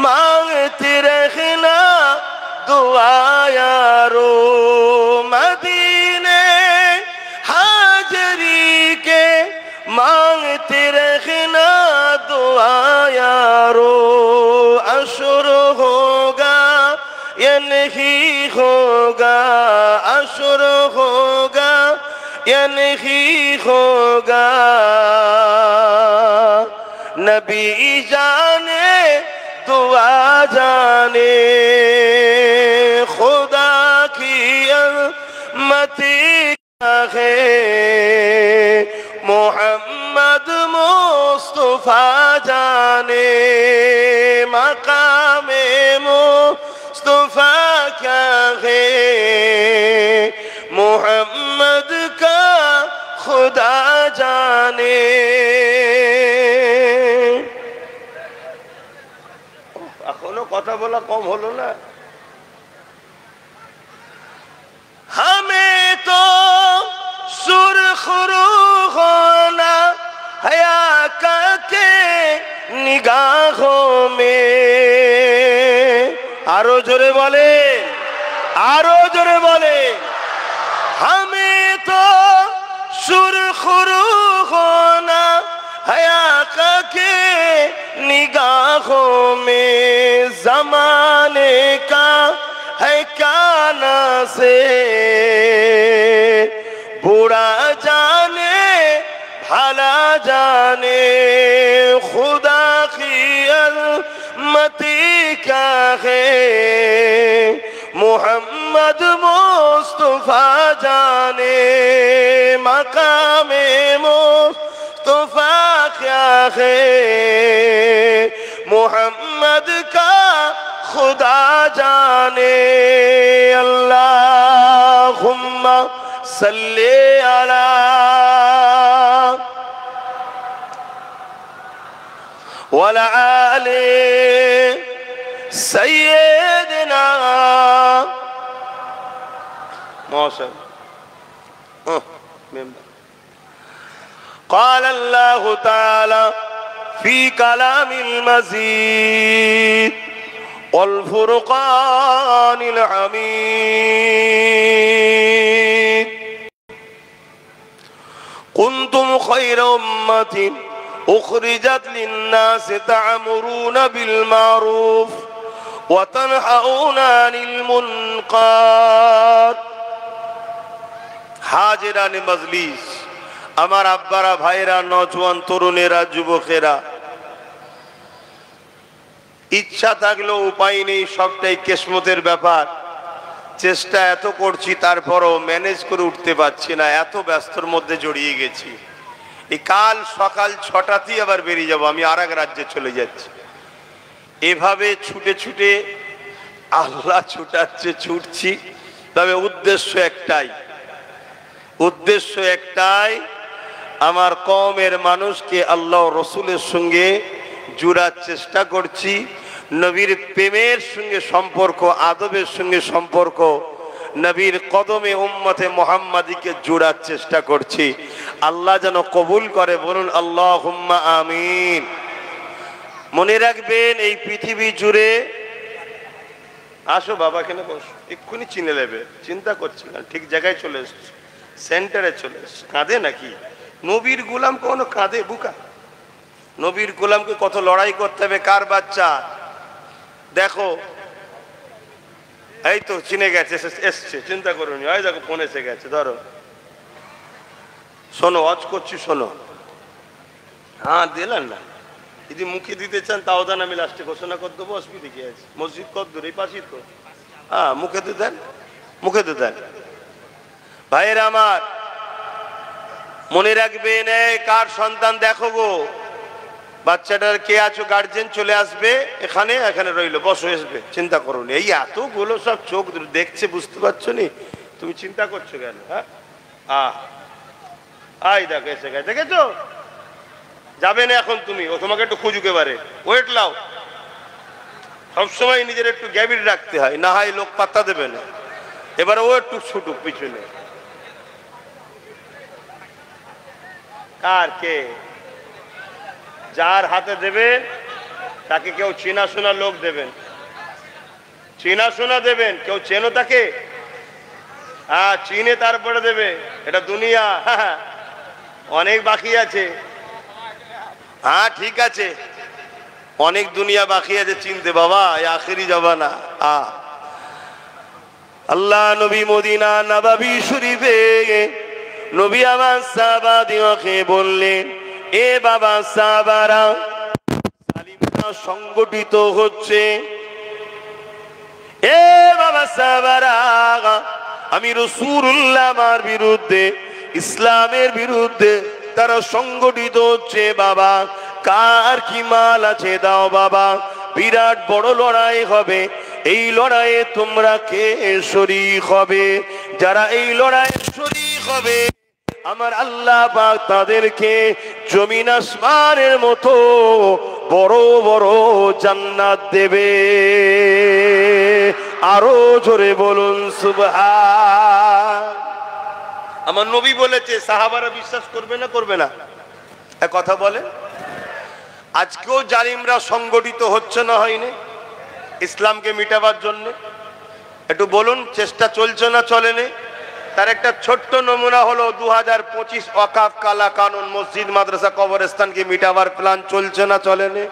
मांगते रहना दुआ यारो, मदीने हाजरी के मांगते रहना दुआ यारो। अशुर होगा ये नहीं होगा, अशुर होगा ये नहीं होगा, नबी जाने दुआ जाने। खुदा की अज़मती क्या है, मोहम्मद मुस्तफा जाने। मकामे मुस्तफा क्या है, मोहम्मद का खुदा जाने। এখনো কথা বলা কম হলো না। हमें तो सुरखरू होना हया के निगाहों में। आरो जोरे बोले, आरो जोरे बोले। हमें तो सुरखरू होना हया के निगाहों में। जमाने का है क्या ना से, बुरा जाने भला जाने। खुदा की अज़मती क्या है, मोहम्मद मुस्तफा जाने। मकामे मुस्तफा क्या है, मोहम्मद का खुदा जाने। अल्लाहुम्मा सल्ले अला वला आले सय्यदना मौसम। قال الله تعالى في كلام المزيد والفرقان الحميد كنتم خير أمة أخرجت للناس تعمرون بالمعروف وتنهون عن المنكر। হাজিরান মজলিস, আমার আব্বারা, ভাইরা, নওজোয়ান তরুণেরা, যুবকেরা, ইচ্ছা থাকলেও উপায় নেই, সবটাই কিসমতের ব্যাপার। চেষ্টা এত করছি, তারপরও ম্যানেজ করে উঠতে পারছি না, এত ব্যস্তর মধ্যে জড়িয়ে গেছি। এই কাল সকাল 6টাতেই আবার বেরিয়ে যাব, আমি আর এক রাজ্যে চলে যাচ্ছি। এভাবে ছুটে ছুটে আল্লাহ ছুটাচ্ছে, ছুটছি। তবে উদ্দেশ্য একটাই, উদ্দেশ্য একটাই, আমার কওমের মানুষকে আল্লাহ রসুলের সঙ্গে জুড়ার চেষ্টা করছি। নবীর প্রেমের সঙ্গে সম্পর্ক, আদবের সঙ্গে সম্পর্ক, নবীর কদমে উম্মতে মুহাম্মাদিকে জুড়ার চেষ্টা করছি। আল্লাহ যেন কবুল করে, বলুন আল্লাহুম্মা আমিন। মনে রাখবেন, এই পৃথিবী জুড়ে, আসো বাবা এখানে বসো, এক্ষুনি চিনে নেবে, চিন্তা করছি না, ঠিক জায়গায় চলে এসছো, সেন্টারে চলে এসছো। কাঁদে নাকি? নবীর গোলাম কোনো কাঁদে? বুকা নবীর গোলামকে কত লড়াই করতে হবে। কার বাচ্চা? দেখো, এই তো চিনে গেছে, এসছে, চিন্তা করুন। ওই দেখো ফোন এসে গেছে, ধরো, শোনো, অজ করছি, শোনো। হ্যাঁ দিলেন না, যদি মুখে দিতে চান তাও দেন, আমি লাস্টে ঘোষণা করে দেবো, অসুবিধা কি আছে? মসজিদ কত দূর? এই পাশেই তো। হ্যাঁ মুখে তো দেন, মুখে তো দেন। ভাইয়েরা আমার, মনে রাখবেন, কার সন্তান দেখো গো, বাচ্চাটার কে আছো, গার্জেন চলে আসবে এখানে, এখানে রইলো, বসো, আসবে, চিন্তা করুন। এই এতগুলো সব চোখ দেখছে, বুঝতে পারছো নি? তুমি চিন্তা করছো কেন? হ্যাঁ আই দেখো এসে গেছে, দেখেছো? যাবে না এখন তুমি, ও তোমাকে একটু খুঁজুক, এবারে ওয়েট লাও। সবসময় নিজের একটু গ্যাবিট রাখতে হয়, না হয় লোক পাত্তা দেবে না। এবারে ও একটু ছুটুক পিছনে। কার? কে? যার হাতে দেবেন তাকে কেউ চেনাশোনা লোক দেবেন, চেনাশোনা দেবেন। কেউ চেনো তাকে? হ্যাঁ, চিনে তারপরে দেবে। এটা দুনিয়া, অনেক বাকি আছে। হ্যাঁ ঠিক আছে, অনেক দুনিয়া বাকি আছে চিনতে বাবা, আখেরি জামানা। আল্লাহ নবী মদিনা নববী শরীফে নবী আমার সাহাবাদিওকে বললেন, এ বাবা সাহাবারা, জালিমরা সংগঠিত হচ্ছে। এ বাবা সাহাবারা, আমি রাসূলুল্লাহ আমার বিরুদ্ধে, ইসলামের বিরুদ্ধে তারা সংগঠিত হচ্ছে। বাবা কার কি মাল আছে দাও বাবা, বিরাট বড় লড়াই হবে। এই লড়াইয়ে তোমরা কে শরীক হবে? যারা এই লড়াইয়ে শরীক হবে আমার আল্লাহ পাক তাদেরকে জমিন আসমানের মতো বড় বড় জান্নাত দেবে। আরো জোরে বলুন সুবহান। আমার নবী বলেছে, সাহাবারা বিশ্বাস করবে না করবে না? এক কথা বলে, আজকেও জালিমরা সংগঠিত হচ্ছে না হয়নি ইসলামকে মিটাবার জন্য? একটু বলুন, চেষ্টা চলছে না চলেনি? তার একটা ছোট্ট নমুনা হলো 2025 ওয়াকাফ কালা কানুন, মসজিদ মাদ্রাসা কবরস্থানকে মিটাবার প্ল্যান চলছে না চলেনি?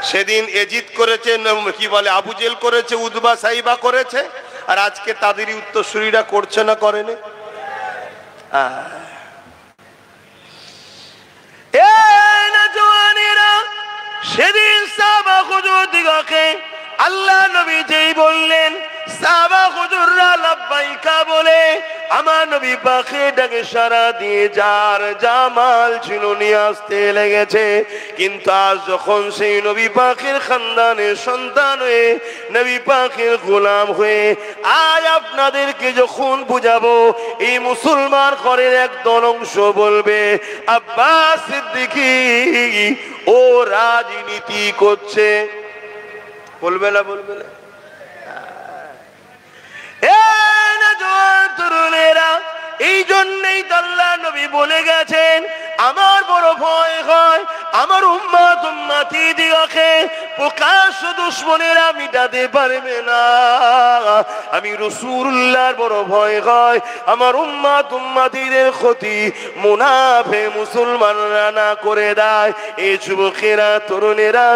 সেদিন এজিদ করেছে, কি বলে, আবু জেল করেছে, উদবা সাইবা করেছে, আর আজকে তাদেরই উত্তরসূরিরা করছে না করেনি? সেদিন সাহাবা হুজুরদিগকে আল্লাহ নবী যেই বললেন, সাহাবা হুজুররা লাব্বাইকা বলে আমার নবী পাকে ডাকে সারা দিয়ে যার জামাল ছিল নিয়ে আসতে লেগেছে। কিন্তু আজ যখন সেই নবী পাকের খানদানের সন্তান হয়ে, নবী পাকের গোলাম হয়ে আজ আপনাদেরকে যখন বুঝাবো, এই মুসলমান ঘরের একদল অংশ বলবে আব্বাস সিদ্দিকী ও রাজনীতি করছে। বলবে না? বলবে না? তরুণেরা, এই জন্যই আল্লাহ নবী বলে গেছেন, আমার বড় ভয় হয় আমার উম্মত উম্মতিদিগকে প্রকাশ্য দুশমনেরা মিটাতে পারবে না। আমি রাসূলুল্লাহর বড় ভয় হয় আমার উম্মত উম্মতিদের ক্ষতি মুনাফিক মুসলমানরা না করে দেয়। এই যুবকেরা, তরুণেরা,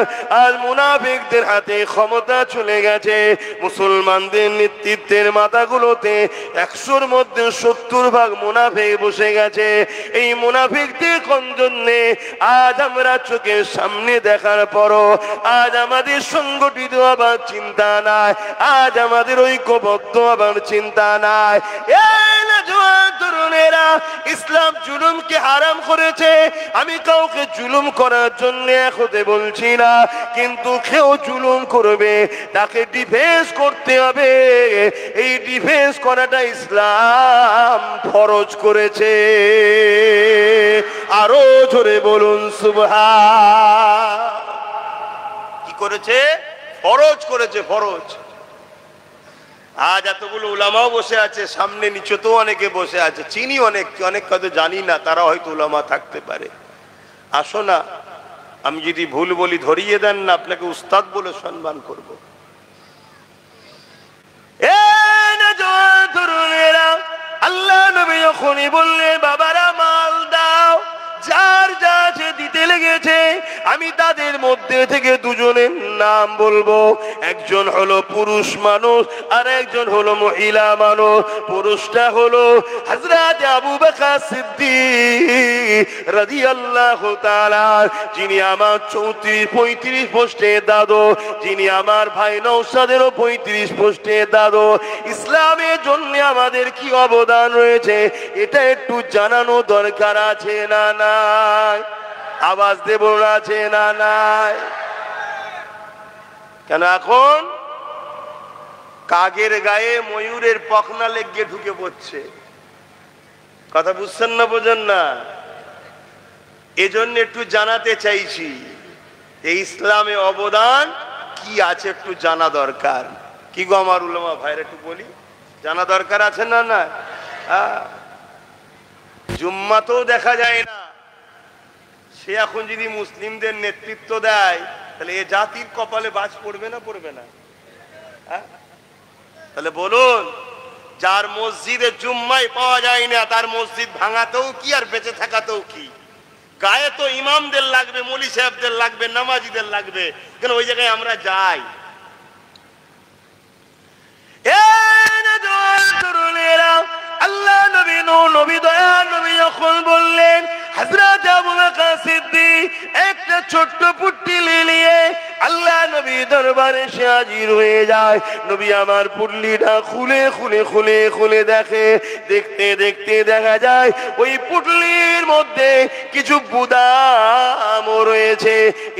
আর মুনাফিকদের হাতে ক্ষমতা চলে গেছে। মুসলমানদের নেতৃত্বের মাথাগুলোতে 100-র মধ্যে 70 ভাগ মুনাফিক বসে গেছে। এই মুনাফিকদের কোন জন্যে আজ আমরা চোখের সামনে দেখার পরও আজ আমাদের সংগঠিত আবার চিন্তা নাই, আজ আমাদের ঐক্যবদ্ধ আবার চিন্তা নাই। তরুণেরা, ইসলাম জুলুমকে হারাম করেছে। আমি কাউকে জুলুম করার জন্য হতে বলছি না, কিন্তু কেউ জুলুম করবে তাকে ডিফেন্স করতে হবে। এই ডিফেন্স করাটা ইসলাম ফরজ করেছে। আরো জোরে বলুন সুবহান। কি করেছে? ফরজ করেছে, ফরজ। আজ এতগুলো উলামাও বসে আছে, সামনে নিচে তো অনেকে বসে আছে, চিনি অনেক হয়তো জানি না, তারা হয়তো উলামা থাকতে পারে। আসো না, আমি যদি ভুল বলি ধরিয়ে দেন না, আপনাকে উস্তাদ বলে সম্মান করব। আল্লাহ নবী যখনই বললেন বাবারা মাল দাও, যার যা আছে দিতে লেগেছে, আমি তাদের মধ্যে থেকে দুজনের নাম বলবো। একজন হলো পুরুষ মানুষ আর একজন হলো মহিলা মানুষ। পুরুষটা হলো হযরত আবু বকর সিদ্দিক রাদিয়াল্লাহু তাআলা, যিনি আমার 34-35 পোস্টের দাদু, যিনি আমার ভাই নওশাদেরও 35 পোস্টের দাদু। ইসলামের জন্য আমাদের কি অবদান রয়েছে এটা একটু জানানো দরকার আছে না নাই? আওয়াজ দেব না, আছে না নাই? কেন এখন কাগের গায়ে ময়ূরের পখনা লেগে ঢুকে পড়ছে। কথা বুঝছেন না? বোঝেন না? এজন্য একটু জানাতে চাইছি, এই ইসলামে অবদান কি আছে একটু জানা দরকার। কি গো আমার উলামা ভাইরা, একটু বলি, জানা দরকার আছে না? না, জুম্মাতেও দেখা যায় না, সে এখন যদি মুসলিমদের নেতৃত্ব দেয় তাহলে এ জাতির কপালে বাজ পড়বে না পড়বে না? তাহলে বলুন, যার মসজিদে জুম্মাই পাওয়া যায় না তার মসজিদ ভাঙাতেও কি আর বেঁচে থাকাতেও কি? গায়ে তো ইমামদের লাগবে, মৌলী সাহেবদের লাগবে, নামাজিদের লাগবে, কেন ওই জায়গায় আমরা যাই? আল্লাহ নবী নবী দয়া নবী যখন বললেন হযরত আবু বকর সিদ্দিক একটা ছোট্ট পুটলি নিয়ে আল্লাহ নবী দরবারে সে হাজির হয়ে যায়। নবী আমার পুটলিটা খুলে খুলে খুলে খুলে দেখে, দেখতে দেখতে দেখা যায় ওই পুটলির মধ্যে কিছু বুদামও রয়েছে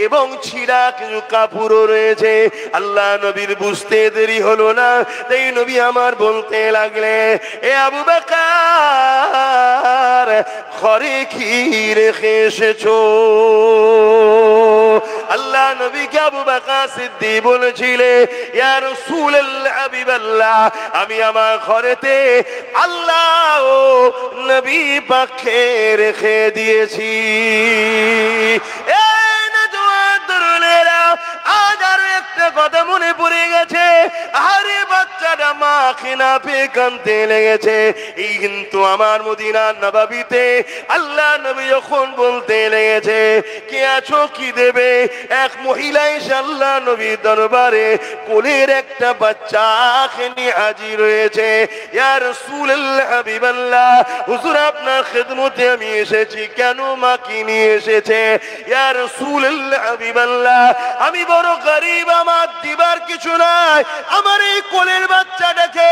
এবং ছিঁড়া কিছু কাপড়ও রয়েছে। আল্লাহ নবীর বুঝতে দেরি হলো না, তাই নবী আমার বলতে লাগলে, এ আবু বকর ঘরে কি রেখে এসেছো? আল্লাহ নবীকে আবু বকর সিদ্দিক বলেছিলে, ইয়া রাসূলুল্লাহ হাবিবাল্লাহ, আমি আমার ঘরেতে আল্লাহ ও নবী পাকে রেখে দিয়েছি। আজ আরো একটা কথা মনে পড়ে গেছে, আরে বাচ্চাটা মা খেনা পেয়ে কাঁদতে লেগেছে। এই কিন্তু আমার মদিনার নববীতে আল্লাহ নবী যখন বলতে লেগেছে কে আছো কি দেবে, এক মহিলা এসে আল্লাহ নবীর দরবারে কোলের একটা বাচ্চাকে নিয়ে হাজির হয়েছে। ইয়া রাসূলুল্লাহ হাবিবাল্লাহ, হুজুর আপনার খেদমতে আমি এসেছি। কেন মা কি নিয়ে এসেছে? ইয়া রাসূলুল্লাহ হাবিবাল্লাহ, আমি বড় গরিব, আমার দিবার কিছু নাই, আমার এই কোলের বাচ্চাটাকে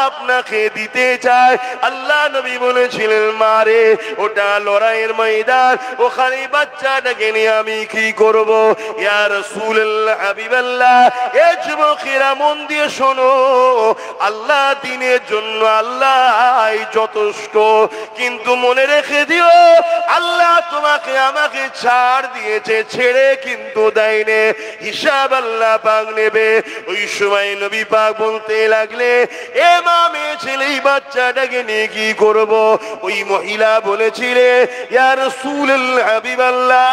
আপনাকে দিতে চাই। আল্লাহ নবী বলেছিলেন, মারে ওটা লড়াইয়ের ময়দান, ওখানে বাচ্চাটাকে নিয়ে আমি কি করব? ইয়া রাসূলুল্লাহ হাবিবাল্লাহ, এ যুবকেরা মন দিয়ে শোনো, আল্লাহ দ্বীনের জন্য আল্লাহ যথেষ্ট, কিন্তু মনে রেখে দিও আল্লাহ তোমাকে আমাকে ছাড় দিয়েছে, ছেড়ে কিন্তু দেয়নি, হিসাব আল্লাহ পাক নেবে। ওই সময় নবী পাক বলতে লাগলে, এ মা মেয়ে ছেলে এই বাচ্চাটাকে নিয়ে কি করব? ওই মহিলা বলেছিলে, ইয়া রাসূলুল্লাহ হাবিবাল্লাহ,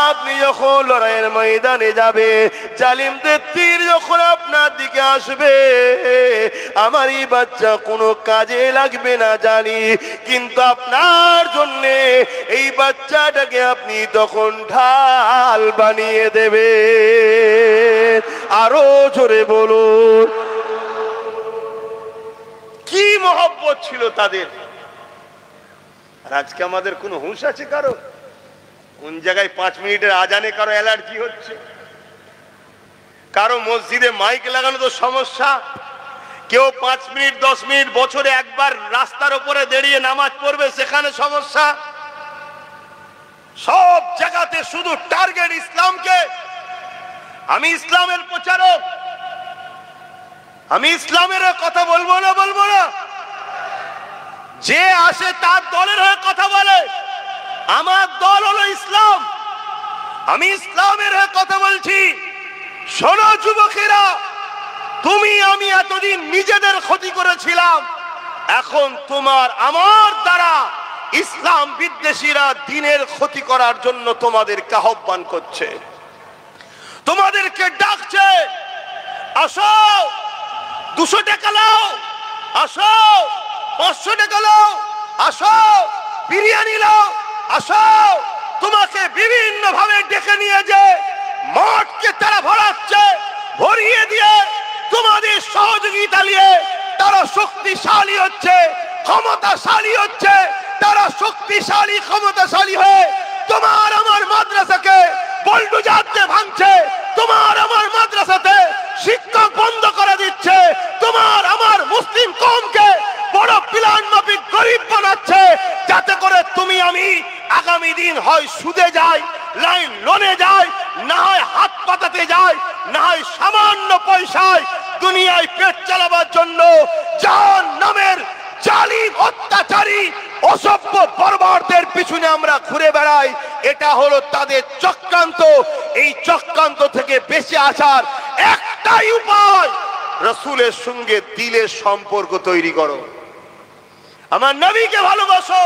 আপনি যখন লড়াইয়ের ময়দানে যাবে, জালিমদের তীর যখন আপনার দিকে আসবে, আমার এই বাচ্চা কোনো কাজে লাগবে না জানি, কিন্তু আপনার জন্য এই বাচ্চাটাকে আপনি তখন ঢাল বানিয়ে দেবে। আরো জোরে বলুন। কি মহব্বত ছিল তাদের! আর আজকে আমাদের কোনো হুঁশ আছে কারো? কোন জায়গায় 5 মিনিটের আজানে কারো অ্যালার্জি হচ্ছে, কারো মসজিদে মাইক লাগানো তো সমস্যা, কেউ 5 মিনিট 10 মিনিট বছরে একবার রাস্তার উপরে দাঁড়িয়ে নামাজ পড়বে, সেখানে সমস্যা। সব জায়গাতে শুধু টার্গেট ইসলামকে। আমি ইসলামের প্রচারক, আমি ইসলামের কথা বলবো না বলবো না, যে আসে তার দলের হয়ে কথা বলে। আমার দল হলো ইসলাম, আমি ইসলামের হয়ে কথা বলছি। শোনো যুবকেরা, তুমি আমি এতদিন নিজেদের ক্ষতি করেছিলাম, এখন তোমার আমার দ্বারা ইসলাম বিদ্বেষীরা দ্বীনের ক্ষতি করার জন্য তোমাদেরকে আহ্বান করছে, তোমাদেরকে ডাকছে, আসো 200 টাকা নাও, আসো 500 টাকা নাও, আসো বিরিয়ানি নাও, আসো। তোমাকে বিভিন্ন ভাবে ডেকে নিয়ে যে মঠকে তারা ভরাচ্ছে, ভরিয়ে দিয়ে তোমাদের সহযোগিতা নিয়ে তারা শক্তিশালী হচ্ছে, ক্ষমতাশালী হচ্ছে। তারা শক্তিশালী ক্ষমতাশালী হয়ে তোমার আমার মাদ্রাসাকে বুলডোজার দিয়ে ভাঙছে, তোমার আমার মাদ্রাসাতে শিক্ষক বন্ধ করে দিচ্ছে, তোমার আমার মুসলিম কওমকে বড় প্ল্যান মাফিক গরিব বানাচ্ছে, যাতে করে তুমি আমি আগামী দিন হয় সুদে যাই, লাইন লোনে যাই, না হয় হাত পাতাতে যাই, না হয় সামান্য পয়সায় দুনিয়ায় পেট চালাবার জন্য জাহান্নামের জালিম অত্যাচারী অসভ্য বর্বরদের পিছনে আমরা ঘুরে বেড়াই। এটা হলো তাদের চক্রান্ত। এই চক্রান্ত থেকে বেঁচে আসার একটাই উপায়, রাসূলের সঙ্গে দিলের সম্পর্ক তৈরি করো, আমার নবীকে ভালোবাসো,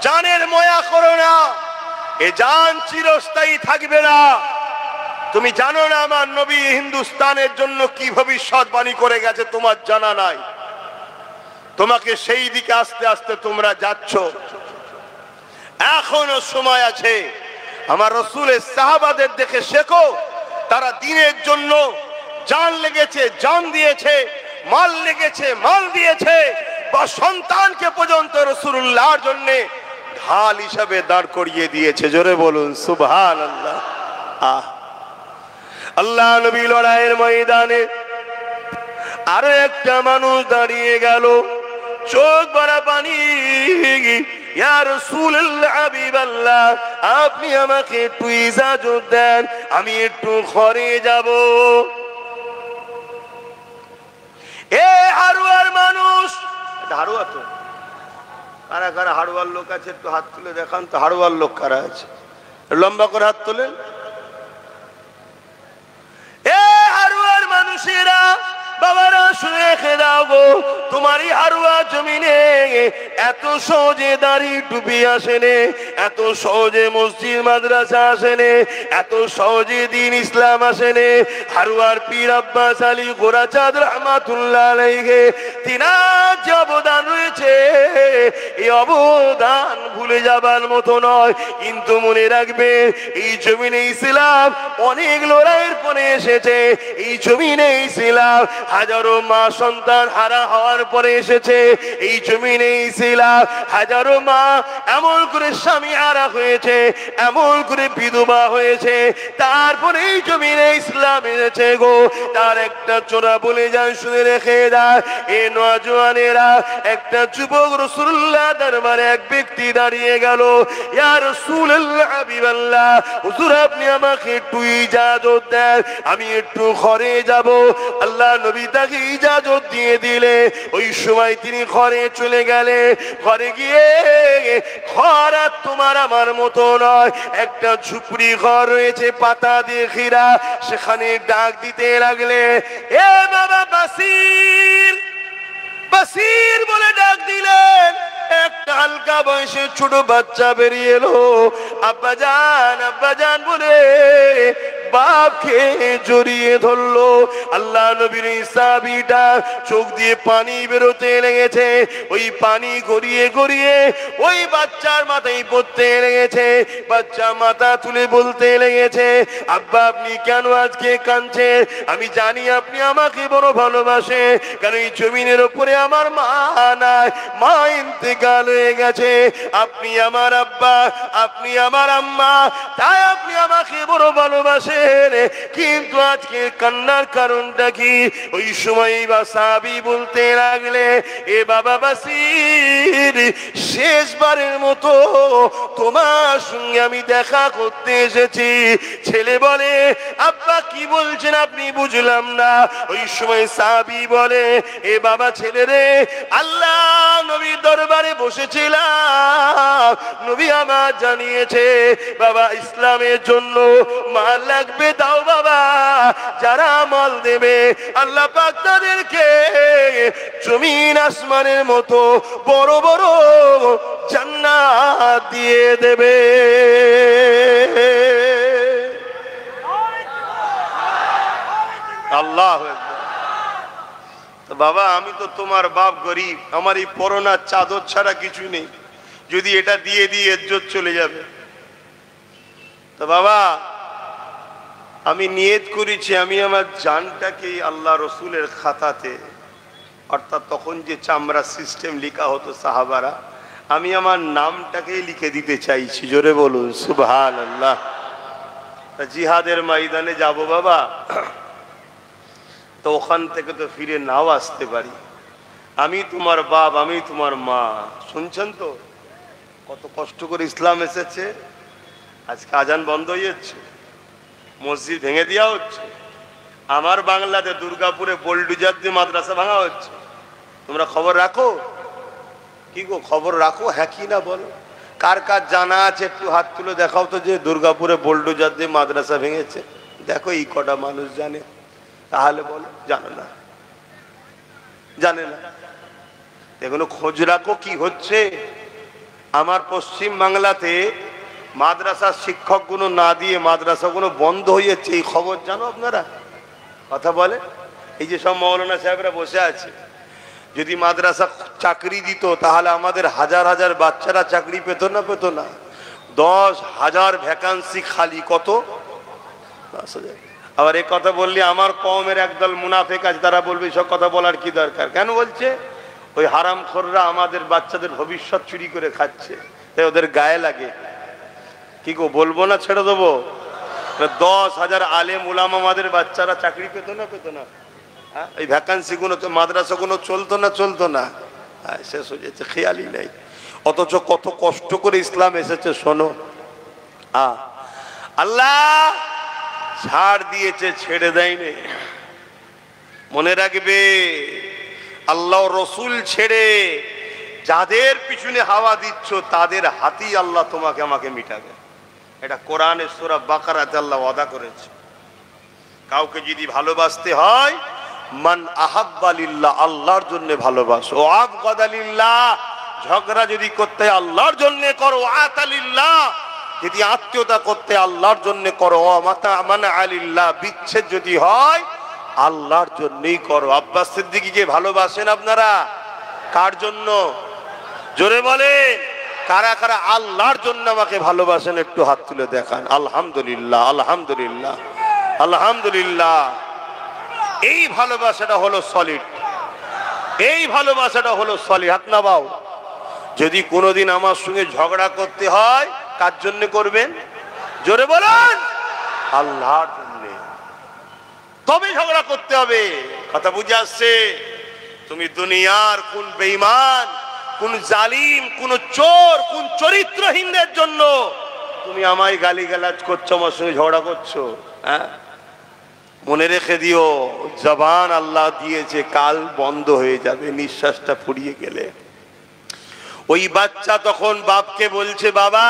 জানের মায়া করো না, এ জান চিরস্থায়ী থাকবে না। তুমি জানো না আমার নবী হিন্দুস্তানের জন্য কি ভবিষ্যৎবাণী করে গেছে? তোমার জানা নাই। তোমাকে সেই দিকে আস্তে আস্তে তোমরা যাচ্ছ। এখনো সময় আছে। আমার রসুলের সাহাবাদের দেখে শেখো। তারা দ্বীনের জন্য জান লেগেছে, জান দিয়েছে, মাল লেগেছে, মাল দিয়েছে, বা সন্তানকে পর্যন্ত রাসূলুল্লাহর জন্য ঢাল হিসাবে দাঁড় করিয়ে দিয়েছে। জোরে বলুন সুবহানাল্লাহ। আল্লাহ নবী লড়াইয়ের ময়দানে আরো একটা মানুষ দাঁড়িয়ে গেল, চোখ ভরা পানি। ইয়া রাসূলুল্লাহ, হাবিবাল্লাহ, আপনি আমাকে একটু ইজাজত দেন, আমি একটু ঘরে যাব। এ হারুয়ার মানুষ, হারুয়া তো কারা কারা হারুয়ার লোক আছে? একটু হাত তুলে দেখান তো, হারুয়ার লোক কারা আছে? লম্বা করে হাত তোলেন। এ হারুয়ার মানুষেরা, বাবারা শুনে রেখে দাও গো, তোমারই হারুয়া জমিনে এত সহজে দাড়ি টুপি আসেনে, এত সহজে মসজিদ মাদ্রাসা আসেনে, এত সহজে দিন ইসলাম আসেনে। হারুয়ার পীর আব্বাস আলী গোরাচাঁদ রহমাতুল্লাহ আলাইহি, তিনার যে অবদান রয়েছে, এই অবদান ভুলে যাবার মতো নয়। কিন্তু মনে রাখবে, এই জমিনে ইসলাম অনেক লড়াইয়ের পরে এসেছে। এই জমিনে ইসলাম হাজারো মা সন্তান হারা হওয়ার পরে এসেছে। এই জমিনে ইসলাম হাজারো মা এমন করে স্বামী হারা হয়েছে, এমন করে বিধবা হয়েছে, তারপরে এই জমিনে ইসলাম এসেছে গো। তার একটা চোরা বলে যান, শুনে রেখে দেয়। এ নওজওয়ানেরা, একটা যুবক রাসূলুল্লাহ দরবারে এক ব্যক্তি দাঁড়িয়ে গেল। ইয়া রাসূলুল্লাহ, হাবিবাল্লাহ, হুজুর আপনি আমাকে একটু ইজাজত দেন, আমি একটু ঘরে যাব। আল্লাহ নবী তাকে ইজাজত দিয়ে দিলে। ওই সময় তিনি ঘরে চলে গেলে। ঘরে গিয়ে, ঘর আর তোমার আমার মতো নয়, একটা ঝুপড়ি ঘর রয়েছে, পাতা দিয়ে ঘেরা। সেখানে ডাক দিতে লাগলে, এ বাবা বাসির, বাসির বলে ডাক দিলেন। একটা হালকা বয়সের ছোট বাচ্চা বেরিয়ে এলো। আব্বাজান, আব্বাজান বলে বাপকে জড়িয়ে ধরলো। আল্লাহ নবীর সাহাবীটা চোখ দিয়ে পানি বেরোতে লেগেছে। ওই পানি গড়িয়ে গড়িয়ে ওই বাচ্চার মাথায় পড়তে লেগেছে। বাচ্চা মাথা তুলে বলতে লেগেছে, আব্বা আপনি কেন আজকে কাঁদছেন? আমি জানি আপনি আমাকে বড় ভালোবাসে, কারণ এই জমিনের উপরে আমার মা নাই, মা ইন্তেকাল হয়ে গেছে। আপনি আমার আব্বা, আপনি আমার আম্মা, তাই আপনি আমাকে বড় ভালোবাসে। কিন্তু আজকে কান্নার কারণটা কি? ওই সময় সাহাবী বলতে লাগলে, এ বাবা বাসির, শেষবারের মতো তোমার সঙ্গে আমি দেখা করতে এসেছি। ছেলে বলে, আব্বা কি বলছেন আপনি? বুঝলাম না। ওই সময় সাহাবী বলে, এ বাবা ছেলে রে, আল্লাহ নবীর দরবারে বসেছিলাম, নবী আমার জানিয়েছে বাবা ইসলামের জন্য মাল লাগবে, দাও বাবা। যারা মাল দেবে আল্লাহ পাক তাদেরকে জমিন আসমানের মতো বড় বড় জান্নাত দিয়ে দেবে। আল্লাহ বাবা, আমি তো তোমার বাপ গরিব, আমার এই পরনার চাদর ছাড়া কিছু নেই, যদি এটা দিয়ে দিয়ে ইজ্জত চলে যাবে। তো বাবা, আমি নিয়ত করেছি আমি আমার জানটাকে আল্লাহ রসুলের খাতাতে, অর্থাৎ তখন যে চামড়া সিস্টেম লেখা হতো সাহাবারা, আমি আমার নামটাকেই লিখে দিতে চাইছি। জোরে বলুন সুবহানাল্লাহ। জিহাদের ময়দানে যাব বাবা, তো ওখান থেকে তো ফিরে নাও আসতে পারি। আমি তোমার বাপ, আমি তোমার মা। শুনছেন তো কত কষ্ট করে ইসলাম এসেছে। আজকে আজান বন্ধ হয়ে যাচ্ছে, মসজিদ ভেঙে দেওয়া হচ্ছে। আমার বাংলাতে দুর্গাপুরে বোলডুজার দিয়ে মাদ্রাসা ভাঙা হচ্ছে। তোমরা খবর রাখো? কি গো, খবর রাখো? হ্যাঁ কি না বলো? কার কার জানা আছে একটু হাত তুলে দেখাও তো, যে দুর্গাপুরে বোলডুজার দিয়ে মাদ্রাসা ভেঙেছে। দেখো এই কটা মানুষ জানে, তাহলে বলো জানে না, জানে না। এগুলো খোঁজ রাখো কি হচ্ছে। আমার পশ্চিম বাংলাতে মাদ্রাসার শিক্ষকগুলো না দিয়ে মাদ্রাসাগুলো বন্ধ হয়ে যাচ্ছে, এই খবর জানো আপনারা? কথা বলে, এই যে সব মৌলানা সাহেবরা বসে আছে, যদি মাদ্রাসা চাকরি দিত তাহলে আমাদের হাজার হাজার বাচ্চারা চাকরি পেত না? পেত না? 10,000 ভ্যাকান্সি খালি, কত? 10,000। আবার এই কথা বললে আমার কওমের একদল মুনাফিক আছে, তারা বলবে সব কথা বলার কি দরকার? কেন বলছে? ওই হারামখোররা আমাদের বাচ্চাদের ভবিষ্যৎ চুরি করে খাচ্ছে, তাই ওদের গায়ে লাগে। কি গো, বলবো না ছেড়ে দেবো? 10,000 আলেম উলামা আমাদের বাচ্চারা চাকরি পেত না? পেত না? এই ভ্যাকান্সি গুলো তো মাদ্রাসা গুলো চলতো না? চলতো না? শেষ হয়ে যাচ্ছে, খেয়ালই নাই। অথচ কত কষ্ট করে ইসলাম এসেছে, শোনো। আল্লাহ ছাড় দিয়েছে, ছেড়ে দেয়নি। মনে রাখবে, আল্লাহ রসুল ছেড়ে যাদের পিছনে হাওয়া দিচ্ছ তাদের হাতেই আল্লাহ তোমাকে আমাকে মিটাবে। এটা কোরআনের সূরা বাকারাতে আল্লাহ ওয়াদা করেছে। কাউকে যদি ভালোবাসতে হয়, মান আহাব্বা লিল্লাহ, আল্লাহর জন্য ভালোবাসো। ও আবগাদা লিল্লাহ, ঝগড়া যদি করতে আল্লাহর জন্য করো। আতা লিল্লাহ, যদি আত্মীয়তা করতে আল্লাহর জন্য করো। ও মাতা মানা আলিল্লাহ, বিচ্ছেদ যদি হয় আল্লাহর জন্যই করো। আব্বাস সিদ্দিকীকে ভালোবাসেন আপনারা? কার জন্য? জোরে বলেন, কারা কারা আল্লাহর জন্য আমাকে ভালোবাসেন? একটু হাত তুলে দেখান। আলহামদুলিল্লাহ, আলহামদুলিল্লাহ, আলহামদুলিল্লাহ। এই ভালোবাসাটা হলো সলিড, এই ভালোবাসাটা হলো সলিড। হাত নামাও। যদি কোনোদিন আমার সঙ্গে ঝগড়া করতে হয়, কার জন্য করবেন? জোরে বলেন, আল্লাহর জন্য। তবে ঝগড়া করতে হবে। কথা বুঝে আসছে? তুমি দুনিয়ার কোন বেঈমান, কোন জালিম, কোন চোর, কোন চরিত্রহীনদের জন্য তুমি আমায় গালিগালাজ করছো, আমার সঙ্গে ঝগড়া করছো? হ্যাঁ, মনে রেখে দিও, জবান আল্লাহ দিয়েছে, কাল বন্ধ হয়ে যাবে নিঃশ্বাসটা ফুরিয়ে গেলে। ওই বাচ্চা তখন বাপকে বলছে, বাবা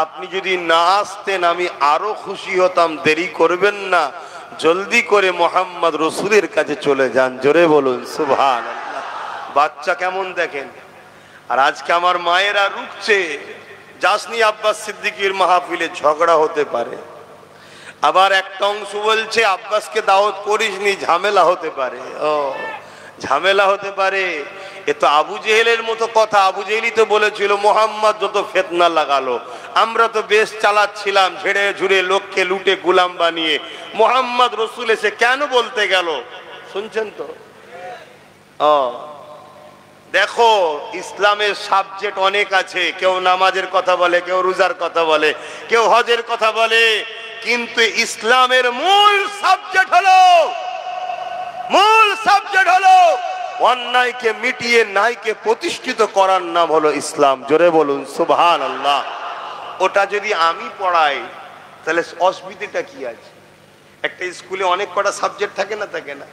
আপনি যদি না আসতেন আমি আরো খুশি হতাম, দেরি করবেন না, জলদি করে মোহাম্মদ রসুলের কাছে চলে যান। জোরে বলুন সুবহানাল্লাহ। বাচ্চা কেমন দেখেন। আর আজকে আমার মায়েরা রুখছে, যাসনি আব্বাস সিদ্দিকীর মাহফিলে, ঝগড়া হতে পারে। আবার একটা অংশ বলছে আব্বাসকে দাওয়াত করিসনি, ঝামেলা হতে পারে। ও ঝামেলা হতে পারে, এ তো আবু জেহেলের মতো কথা। আবু জেহেলই তো বলেছিল মোহাম্মদ যত ফিতনা লাগালো, আমরা তো বেশ চালাচ্ছিলাম, ঝেড়ে ঝুড়ে লোককে লুটে গোলাম বানিয়ে। মোহাম্মদ রসুল এসে কেন বলতে গেল? শুনছেন তো? দেখো, ইসলামের সাবজেক্ট অনেক আছে। কেউ নামাজের কথা বলে, কেউ রোজার কথা বলে, কেউ হজের কথা বলে, কিন্তু ইসলামের মূল সাবজেক্ট হলো অন্যায়কে মিটিয়ে ন্যায়কে প্রতিষ্ঠিত করার নাম হলো ইসলাম। জোরে বলুন সুবহানাল্লাহ। ওটা যদি আমি পড়াই তাহলে অসুবিধাটা কি আছে? একটা স্কুলে অনেক কটা সাবজেক্ট থাকে না? থাকে না?